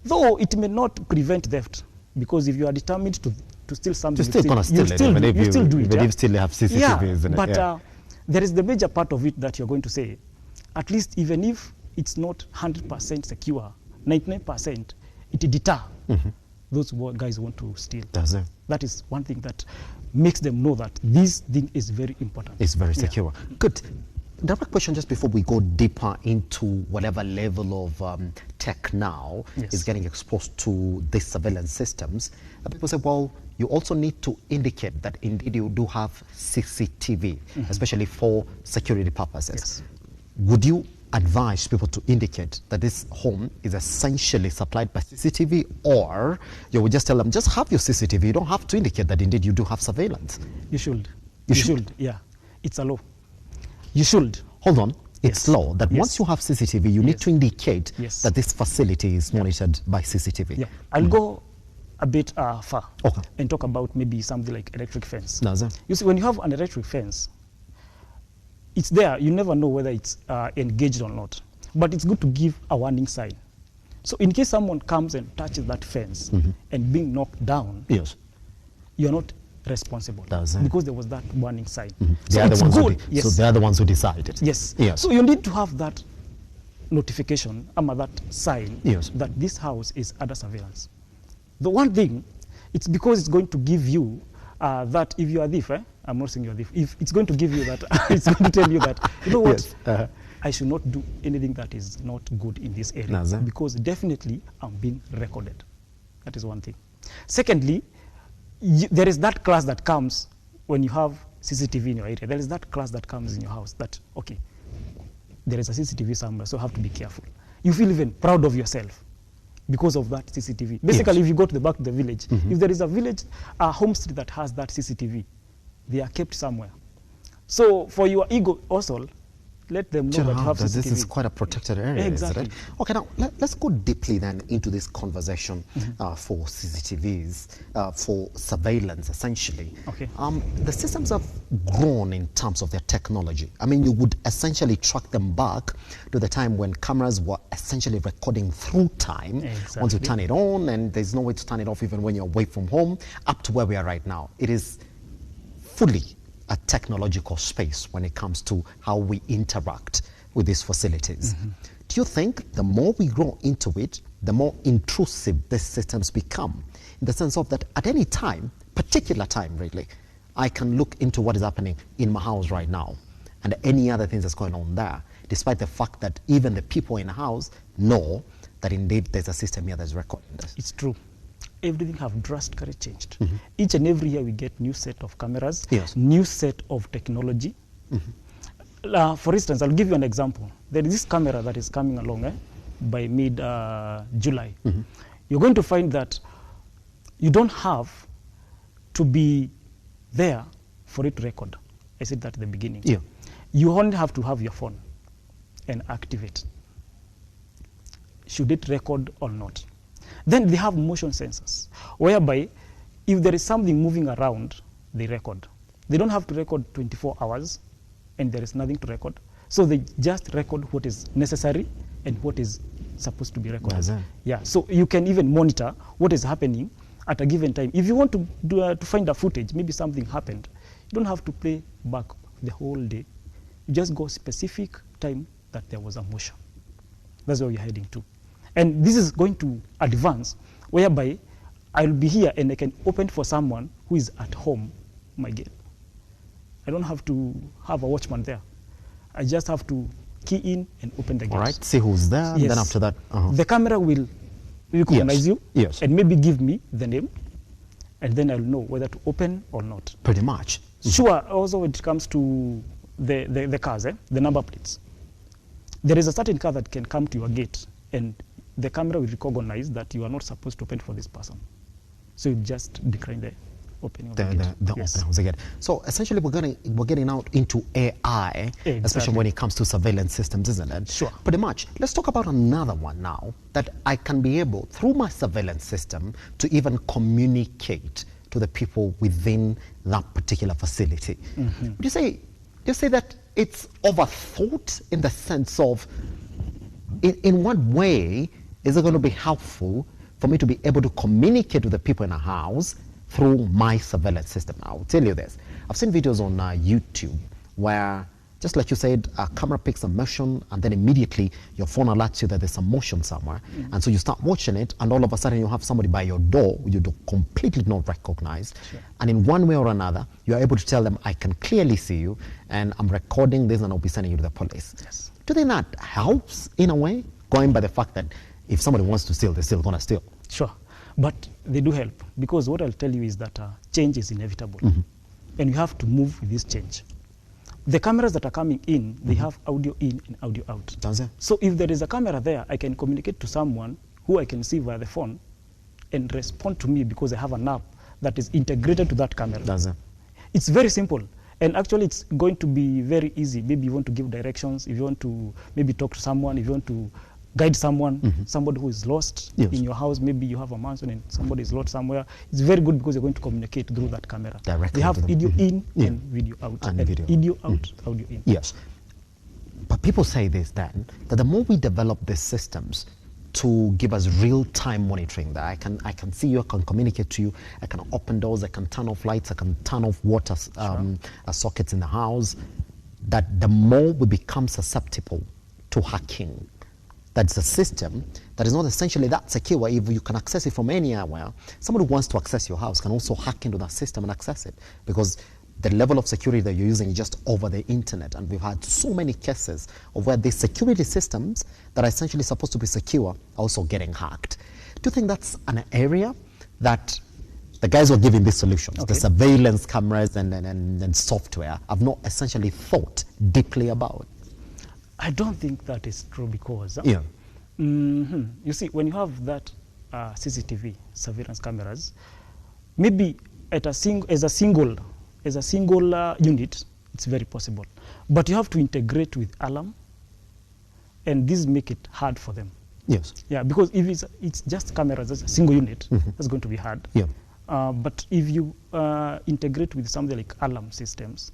Though it may not prevent theft, because if you are determined to steal something,
you're still going to steal it,
you still do it.
But you still have CCTVs in it.
But there is the major part of it that you're going to say, at least even if it's not 100% secure, 99%, it deter those guys who want to steal. That is one thing that makes them know that this thing is very important.
It's very secure. Good. Direct question just before we go deeper into whatever level of tech now is getting exposed to these surveillance systems. People say, well, you also need to indicate that indeed you do have CCTV, especially for security purposes. Would you advise people to indicate that this home is essentially supplied by CCTV, or you would just tell them, just have your CCTV, you don't have to indicate that indeed you do have surveillance?
You should. You should, yeah. It's a law. You should.
Hold on. It's law that once you have CCTV, you need to indicate that this facility is monitored by CCTV.
Yeah. I'll go a bit far and talk about maybe something like electric fence. You see, when you have an electric fence, it's there. You never know whether it's engaged or not. But it's good to give a warning sign. So in case someone comes and touches that fence and being knocked down, you're not responsible because there was that warning sign.
So it's good. So they're the ones who decided.
Yes. So you need to have that notification, that sign that this house is under surveillance. The one thing, it's because it's going to give you that if you are a thief, I'm not saying you're a thief, if it's going to give you that, it's going to tell you that, you know what,
Yes.
I should not do anything that is not good in this area,
Naza.
because definitely I'm being recorded. That is one thing. Secondly, there is that class that comes when you have CCTV in your area. There is that class that comes in your house that, okay, there is a CCTV somewhere, so I have to be careful. You feel even proud of yourself because of that CCTV. Basically,
Yes.
if you go to the back of the village,
Mhm.
if there is a village, a homestead that has that CCTV, they are kept somewhere. So for your ego also, let them know that you have
that
CCTV.
this is quite a protected area,
Exactly.
isn't it? Okay, now let's go deeply then into this conversation for CCTVs, for surveillance, essentially.
Okay.
The systems have grown in terms of their technology. I mean, you would essentially track them back to the time when cameras were essentially recording through time. Once you
Exactly.
turn it on, and there's no way to turn it off even when you're away from home, up to where we are right now. It is fully a technological space when it comes to how we interact with these facilities. Do you think the more we grow into it, the more intrusive these systems become? In the sense of that at any time, particular time really, I can look into what is happening in my house right now and any other things that's going on there, despite the fact that even the people in the house know that indeed there's a system here that's recording this.
It's true. Everything have drastically changed. Each and every year we get new set of cameras,
Yes.
new set of technology. For instance, I'll give you an example. There is this camera that is coming along by mid-July. You're going to find that you don't have to be there for it to record. I said that at the beginning.
Yeah.
You only have to have your phone and activate. Should it record or not? Then they have motion sensors, whereby if there is something moving around, they record. They don't have to record 24 hours and there is nothing to record. So they just record what is necessary and what is supposed to be recorded.
That's it.
Yeah, so you can even monitor what is happening at a given time. If you want to to find a footage, maybe something happened, you don't have to play back the whole day. You just go specific time that there was a motion. That's where we're heading to. And this is going to advance, whereby I'll be here and I can open for someone who is at home my gate. I don't have to have a watchman there. I just have to key in and open the gate.
All right, see who's there, and then after that,
the camera will recognize you and maybe give me the name, and then I'll know whether to open or not.
Pretty much.
Sure, also when it comes to the cars, the number plates, there is a certain car that can come to your gate and the camera will recognize that you are not supposed to open for this person. So you just decline the opening of the gate.
The
Yes.
opening of the gate. So essentially we're getting out into AI, especially when it comes to surveillance systems, isn't it?
Sure.
Pretty much. Let's talk about another one now that I can be able, through my surveillance system, to even communicate to the people within that particular facility. Would you say that it's overthought in the sense of in what way is it going to be helpful for me to be able to communicate with the people in a house through my surveillance system? I'll tell you this. I've seen videos on YouTube where, just like you said, a camera picks a motion and then immediately your phone alerts you that there's some motion somewhere. And so you start watching it and all of a sudden you have somebody by your door you do completely not recognize. And in one way or another, you're able to tell them, I can clearly see you and I'm recording this and I'll be sending you to the police.
Yes.
Do they not helps in a way, going by the fact that if somebody wants to steal, they're still going to steal?
Sure, but they do help, because what I'll tell you is that change is inevitable, and you have to move with this change. The cameras that are coming in, they have audio in and audio out.
Does it?
So if there is a camera there, I can communicate to someone who I can see via the phone and respond to me because I have an app that is integrated to that camera.
Does it?
It's very simple. And actually, it's going to be very easy. Maybe you want to give directions, if you want to maybe talk to someone, if you want to guide someone, somebody who is lost in your house, maybe you have a mansion and somebody is lost somewhere. It's very good because you're going to communicate through that camera.
Directly
they have
to them.
video in and video out.
And video
out, audio in.
Yes. But people say this then, that the more we develop these systems to give us real-time monitoring, that I can see you, I can communicate to you, I can open doors, I can turn off lights, I can turn off water sockets in the house, that the more we become susceptible to hacking, that's a system that is not essentially that secure if you can access it from anywhere. Somebody who wants to access your house can also hack into that system and access it, because the level of security that you're using is just over the internet. And we've had so many cases of where these security systems that are essentially supposed to be secure are also getting hacked. Do you think that's an area that the guys who are giving these solutions, the surveillance cameras and software, have not essentially thought deeply about?
I don't think that is true, because
Yeah.
You see, when you have that CCTV surveillance cameras, maybe at as a single unit, it's very possible. But you have to integrate with alarm, and this make it hard for them.
Yes.
Yeah, because if it's just cameras as a single unit, that's going to be hard.
Yeah.
But if you integrate with something like alarm systems,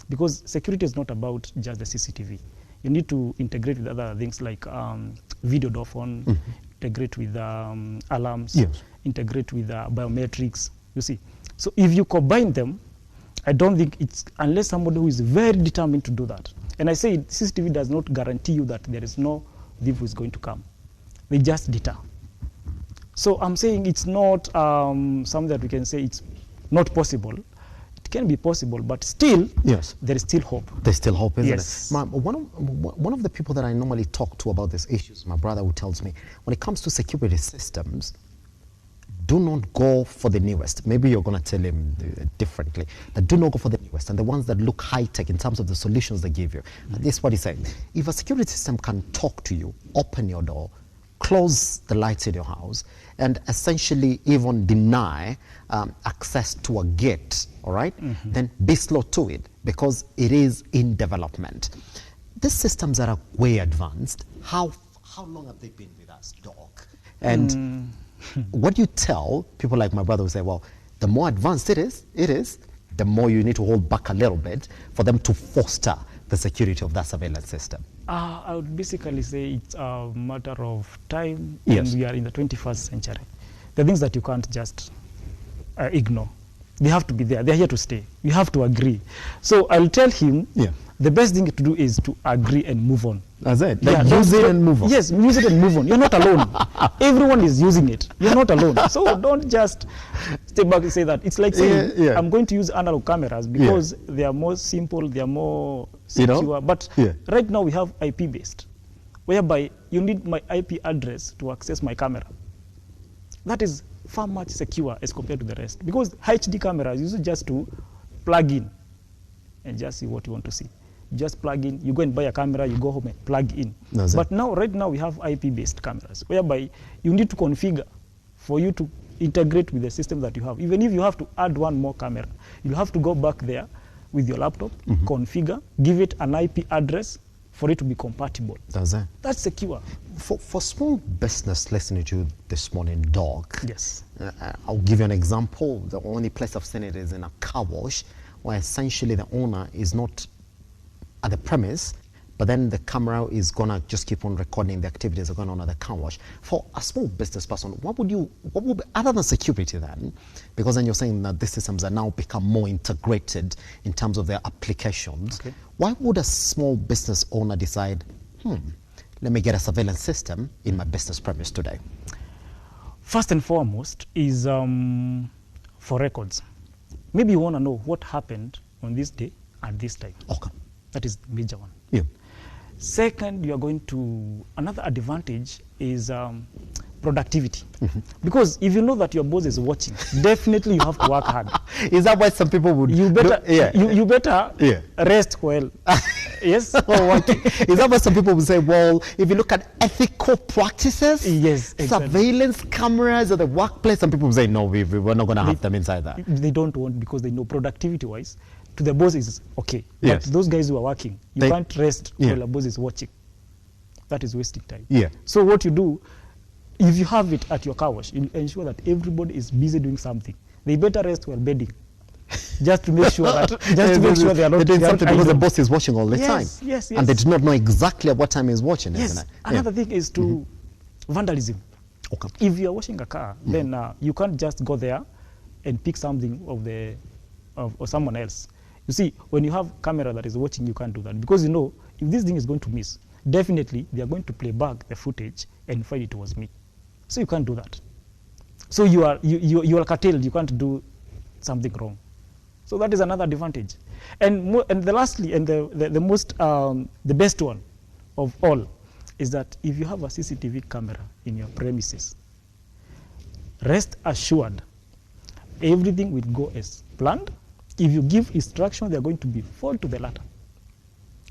because security is not about just the CCTV. You need to integrate with other things like video door phone, integrate with alarms, integrate with biometrics, you see. So if you combine them, I don't think it's, unless somebody who is very determined to do that. And I say CCTV does not guarantee you that there is no thief who is going to come. They just deter. So I'm saying it's not something that we can say it's not possible. It can be possible, but still, there is still hope.
There's still hope, isn't
Yes.
it? One of the people that I normally talk to about these issues, my brother, who tells me, when it comes to security systems, do not go for the newest. Maybe you're going to tell him differently. But do not go for the newest and the ones that look high-tech in terms of the solutions they give you. And this is what he's saying. If a security system can talk to you, open your door, close the lights in your house, and essentially even deny access to a gate, all right, then be slow to it, because it is in development. These systems that are way advanced, how long have they been with us, Doc? And what do you tell people like my brother who say, well, the more advanced it is, the more you need to hold back a little bit for them to foster the security of that surveillance system?
I would basically say it's a matter of time,
Yes.
and we are in the 21st century. The things that you can't just ignore. They have to be there. They're here to stay. You have to agree. So I'll tell him the best thing to do is to agree and move on.
That's it. Like use it and move on.
Yes, use it and move on. You're not alone. Everyone is using it. You're not alone. So don't just step back and say that. It's like saying, I'm going to use analog cameras because they are more simple, they are more secure.
You know?
But right now we have IP-based, whereby you need my IP address to access my camera. That is far much secure as compared to the rest. Because HD cameras, you use it just to plug in and just see what you want to see. Just plug in, you go and buy a camera, you go home and plug in.
That's
But now, right now, we have IP-based cameras, whereby you need to configure for you to integrate with the system that you have. Even if you have to add one more camera, you have to go back there with your laptop, configure, give it an IP address for it to be compatible.
That's it.
That's secure.
For small business listening to you this morning, Doc,
Yes.
I'll give you an example. The only place I've seen it is in a car wash, where essentially the owner is not at the premise, but then the camera is gonna just keep on recording the activities that are going on at the car wash. For a small business person, what would be, other than security then, because then you're saying that these systems are now become more integrated in terms of their applications, why would a small business owner decide, let me get a surveillance system in my business premise today?
First and foremost is for records. Maybe you want to know what happened on this day at this time.
Okay.
That is the major one.
Yeah.
Second, you are going to, another advantage is productivity. Because if you know that your boss is watching, definitely you have to work hard.
Is that why some people would?
You better, you better rest well. Yes?
Is that why some people would say, well, if you look at ethical practices, surveillance cameras at the workplace, some people would say, no, we're not going to have them inside that.
They don't want, because they know productivity-wise, to the boss is okay. But those guys who are working, you can't rest while the boss is watching. That is wasting time. So what you do, if you have it at your car wash, you ensure that everybody is busy doing something. They better rest while bedding, just to make sure that they are not
doing something, because the boss is watching all the time.
Yes.
And they do not know exactly at what time he's watching.
Yes.
Isn't it?
Another thing is to vandalism.
Okay.
If you are washing a car, then you can't just go there and pick something of someone else. You see, when you have camera that is watching, you can't do that, because you know if this thing is going to miss, definitely they are going to play back the footage and find it was me. So you can't do that. So you are curtailed. You can't do something wrong. So that is another advantage. And the lastly, and the most the best one of all is that if you have a CCTV camera in your premises, rest assured, everything will go as planned. If you give instruction, they are going to be fall to the latter.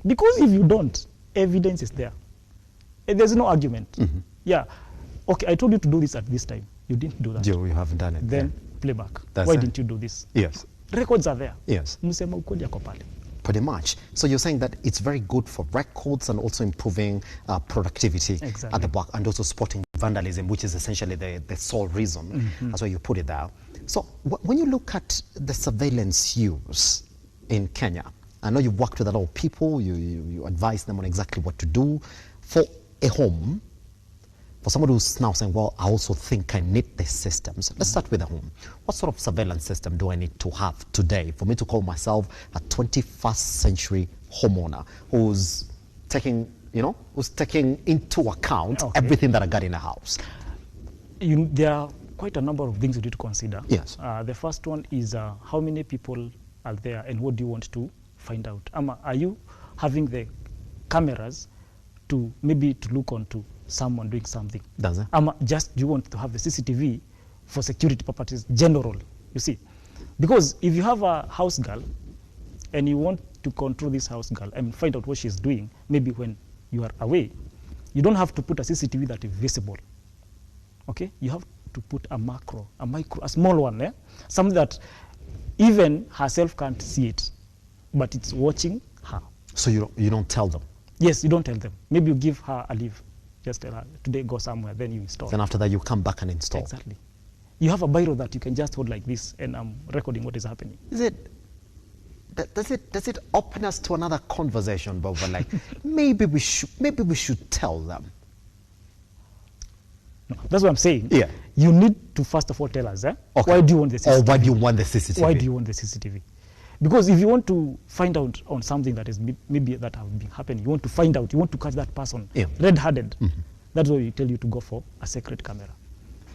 Because if you don't, evidence is there. And there's no argument. Yeah, okay, I told you to do this at this time. You didn't do that.
You haven't done it.
Then playback.
That's
Why
it.
didn't you do this?
Yes.
Records are there.
Yes.
Msema ukweli yako pale.
Pretty much. So you're saying that it's very good for records and also improving productivity
Exactly.
at the back, and also spotting vandalism, which is essentially the sole reason. That's why you put it there. So when you look at the surveillance use in Kenya, I know you've worked with a lot of people, you advise them on exactly what to do for a home. For somebody who's now saying, well, I also think I need these systems. Let's start with the home. What sort of surveillance system do I need to have today for me to call myself a 21st century homeowner who's taking, who's taking into account everything that I got in a house?
There are quite a number of things you need to consider.
Yes.
The first one is how many people are there and what do you want to find out? Are you having the cameras to maybe to look onto someone doing something?
Does it?
Just you want to have the CCTV for security purposes, general, you see. Because if you have a house girl and you want to control this house girl and find out what she's doing, maybe when you are away, you don't have to put a CCTV that is visible. Okay? You have to put a micro, a small one, something that even herself can't see it, but it's watching her.
So you don't tell them?
Yes, you don't tell them. Maybe you give her a leave. Just tell her, today go somewhere, then you install.
Then after that, you come back and install.
Exactly. You have a biro that you can just hold like this, and I'm recording what is happening.
Does it open us to another conversation, Bob? Like maybe we should tell them.
No, that's what I'm saying.
Yeah.
You need to first of all tell us,
Okay.
why do you want the CCTV?
Or why do you want the CCTV?
Why do you want the CCTV? Because if you want to find out on something that is maybe that have been happening, you want to find out, you want to catch that person red-handed, that's why we tell you to go for a secret camera.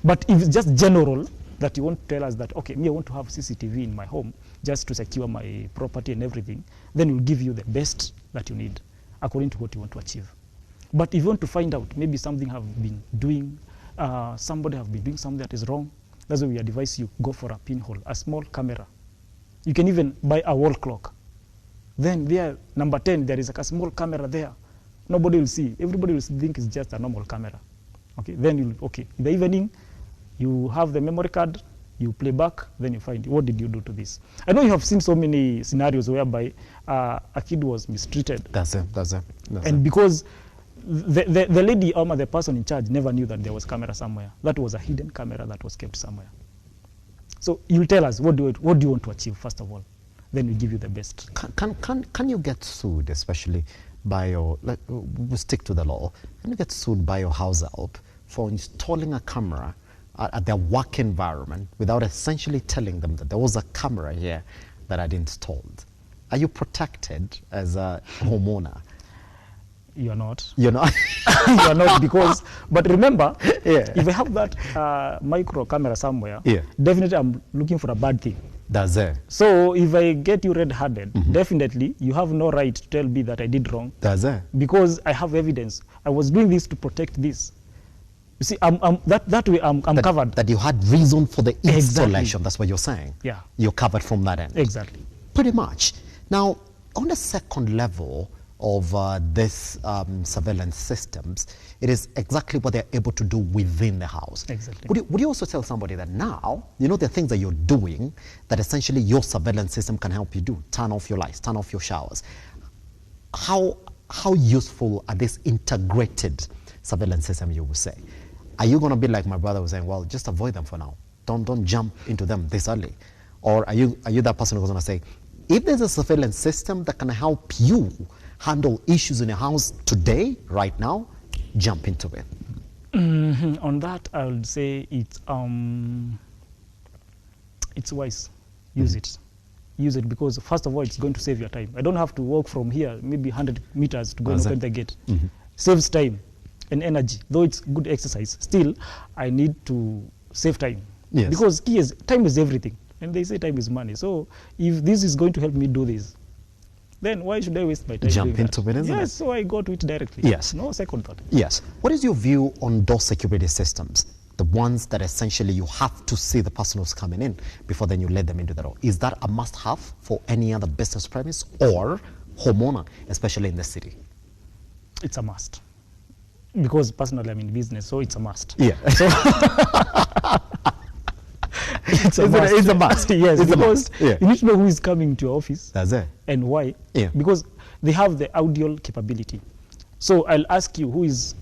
But if it's just general, that you want to tell us that, okay, me, I want to have CCTV in my home just to secure my property and everything, then we'll give you the best that you need according to what you want to achieve. But if you want to find out, maybe something have been doing, somebody have been doing something that is wrong, that's why we advise you go for a pinhole, a small camera. You can even buy a wall clock. Then there, number 10, there is like a small camera there. Nobody will see. Everybody will think it's just a normal camera. Okay, then in the evening, you have the memory card, you play back, then you find, what did you do to this? I know you have seen so many scenarios whereby a kid was mistreated.
That's it.
And because the lady or the person in charge never knew that there was camera somewhere. That was a hidden camera that was kept somewhere. So you'll tell us, what do you want to achieve, first of all? Then we give you the best.
Can you get sued, especially by your, we'll stick to the law, can you get sued by your house help for installing a camera at their work environment without essentially telling them that there was a camera here that I'd installed? Are you protected as a homeowner?
You're not.
You're not?
You're not, because, but remember, if I have that micro camera somewhere, definitely I'm looking for a bad thing.
That's it.
So if I get you red-handed, definitely you have no right to tell me that I did wrong.
That's it.
Because I have evidence. I was doing this to protect this. You see, that way I'm covered.
That you had reason for the installation,
Exactly.
That's what you're saying.
Yeah.
You're covered from that end.
Exactly.
Pretty much. Now, on the second level of this surveillance systems, it is exactly what they're able to do within the house.
Exactly.
Would you also tell somebody that now, there are things that you're doing that essentially your surveillance system can help you do? Turn off your lights, turn off your showers. How useful are these integrated surveillance system, you would say? Are you going to be like my brother was saying, well, just avoid them for now. Don't jump into them this early. Or are you that person who's going to say, if there's a surveillance system that can help you handle issues in your house today, right now, jump into it?
On that, I would say it's wise. Use it. Use it, because first of all, it's going to save your time. I don't have to walk from here, maybe 100 meters to go and open the gate. saves time and energy. Though it's good exercise, still I need to save time.
Yes.
Because time is everything. And they say time is money. So if this is going to help me do this, then why should I waste my time
Jump
doing
into
that?
it, isn't it?
Yes, so I go to it directly.
Yes.
No second thought.
Yes. What is your view on door security systems? The ones that essentially you have to see the person who's coming in before then you let them into the door. Is that a must-have for any other business premise or homeowner, especially in the city?
It's a must. Because personally I'm in business, so it's a must.
Yeah.
So it's a must.
It's a must.
Yes,
it's
because
a must. Yeah.
you need to know who is coming to your office.
That's it.
And why.
Yeah.
Because they have the audio capability. So I'll ask you who is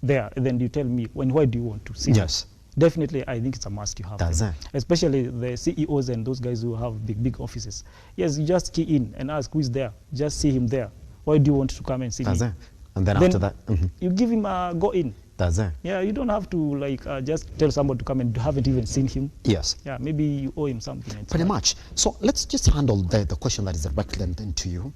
there, and then you tell me why do you want to see
Yes.
them. Definitely, I think it's a must you have
That's
them.
it.
Especially the CEOs and those guys who have big offices. Yes, you just key in and ask who is there. Just see him there. Why do you want to come and see
That's
me?
it. And then after that,
you give him a go in.
That's it.
Yeah, you don't have to just tell somebody to come and you haven't even seen him.
Yes.
Yeah, maybe you owe him something.
Pretty much. So let's just handle the question that is directly to you.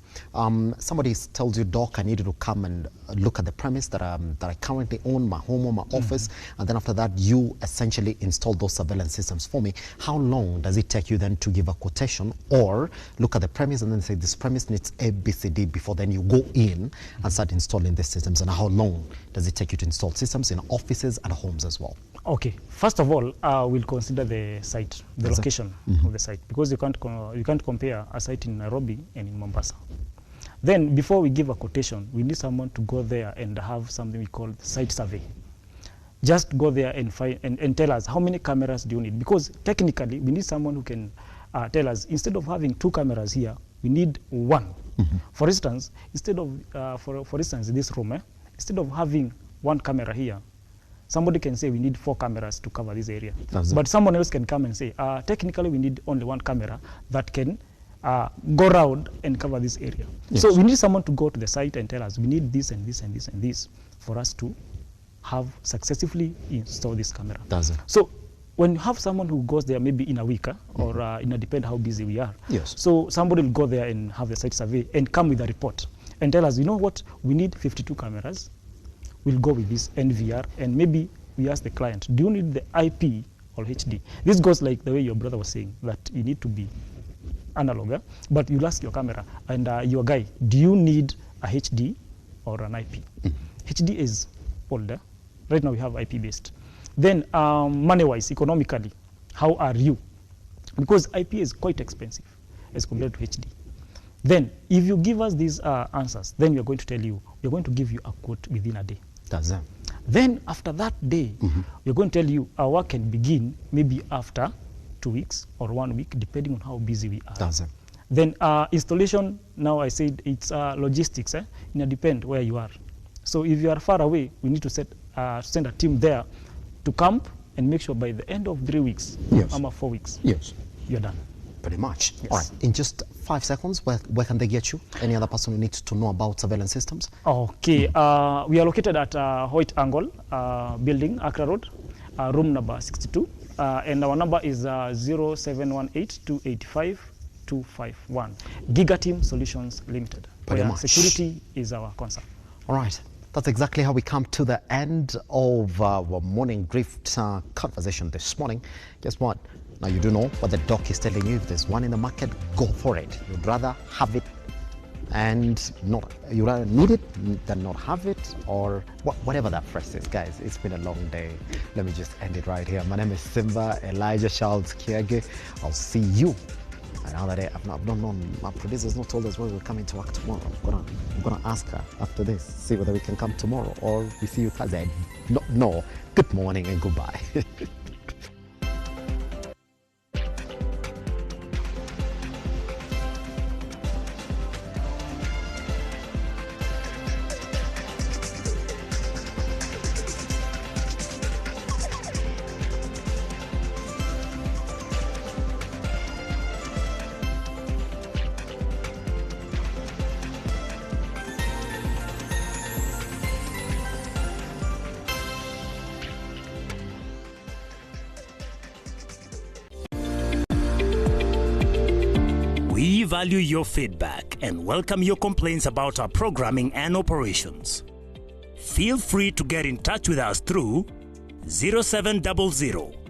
Somebody tells you, Doc, I need you to come and look at the premise that I currently own, my home or my office, and then after that, you essentially install those surveillance systems for me. How long does it take you then to give a quotation or look at the premise and then say this premise needs A, B, C, D before then you go in and start installing the systems? And how long does it take you to install systems in offices and homes as well?
Okay, first of all, we'll consider the site, the location of the site, because you can't compare a site in Nairobi and in Mombasa. Then, before we give a quotation, we need someone to go there and have something we call site survey. Just go there and find and tell us how many cameras do you need, because technically we need someone who can tell us instead of having 2 cameras here, we need 1. For instance, instead of for instance, this room, instead of having 1 camera here, somebody can say we need 4 cameras to cover this area. But someone else can come and say, technically we need only 1 camera that can go around and cover this area.
Yes.
So we need someone to go to the site and tell us we need this and this and this and this for us to have successfully installed this camera.
Does it?
So when you have someone who goes there maybe in a week or depend how busy we are.
Yes.
So somebody will go there and have the site survey and come with a report and tell us, you know what, we need 52 cameras. We'll go with this NVR, and maybe we ask the client, do you need the IP or HD? This goes like the way your brother was saying, that you need to be analog, but you'll ask your camera and your guy, do you need a HD or an IP? HD is older. Right now we have IP based. Then money-wise, economically, how are you? Because IP is quite expensive as compared to HD. Then, if you give us these answers, then we are going to tell you, we are going to give you a quote within a day.
That's it.
Then, after that day, we are going to tell you our work can begin maybe after 2 weeks or 1 week, depending on how busy we are.
That's it.
Then, installation, now I said it's logistics. It depends where you are. So, if you are far away, we need to send a team there to camp and make sure by the end of 3 weeks,
Yes.
4 weeks,
Yes.
you're done.
Pretty much.
Yes.
All right. In just 5 seconds, where can they get you? Any other person who needs to know about surveillance systems?
Okay. We are located at Hoyt Angle building, Accra Road, room number 62. And our number is 0718-285-251. Giga Team Solutions Limited.
Pretty
where
much.
Security is our concern.
All right. That's exactly how we come to the end of our morning drift conversation this morning. Guess what? Now you do know what the doc is telling you. If there's one in the market, go for it. You'd rather have it and not, you rather need it than not have it, or whatever that phrase is. Guys, it's been a long day. Let me just end it right here. My name is Simba Elijah Charles Kiage. I'll see you another day. I've not known, my producer's not told us where we're coming to work tomorrow. I'm gonna ask her after this, see whether we can come tomorrow or we see you Thursday. No. Good morning and goodbye.
value your feedback and welcome your complaints about our programming and operations. Feel free to get in touch with us through 0700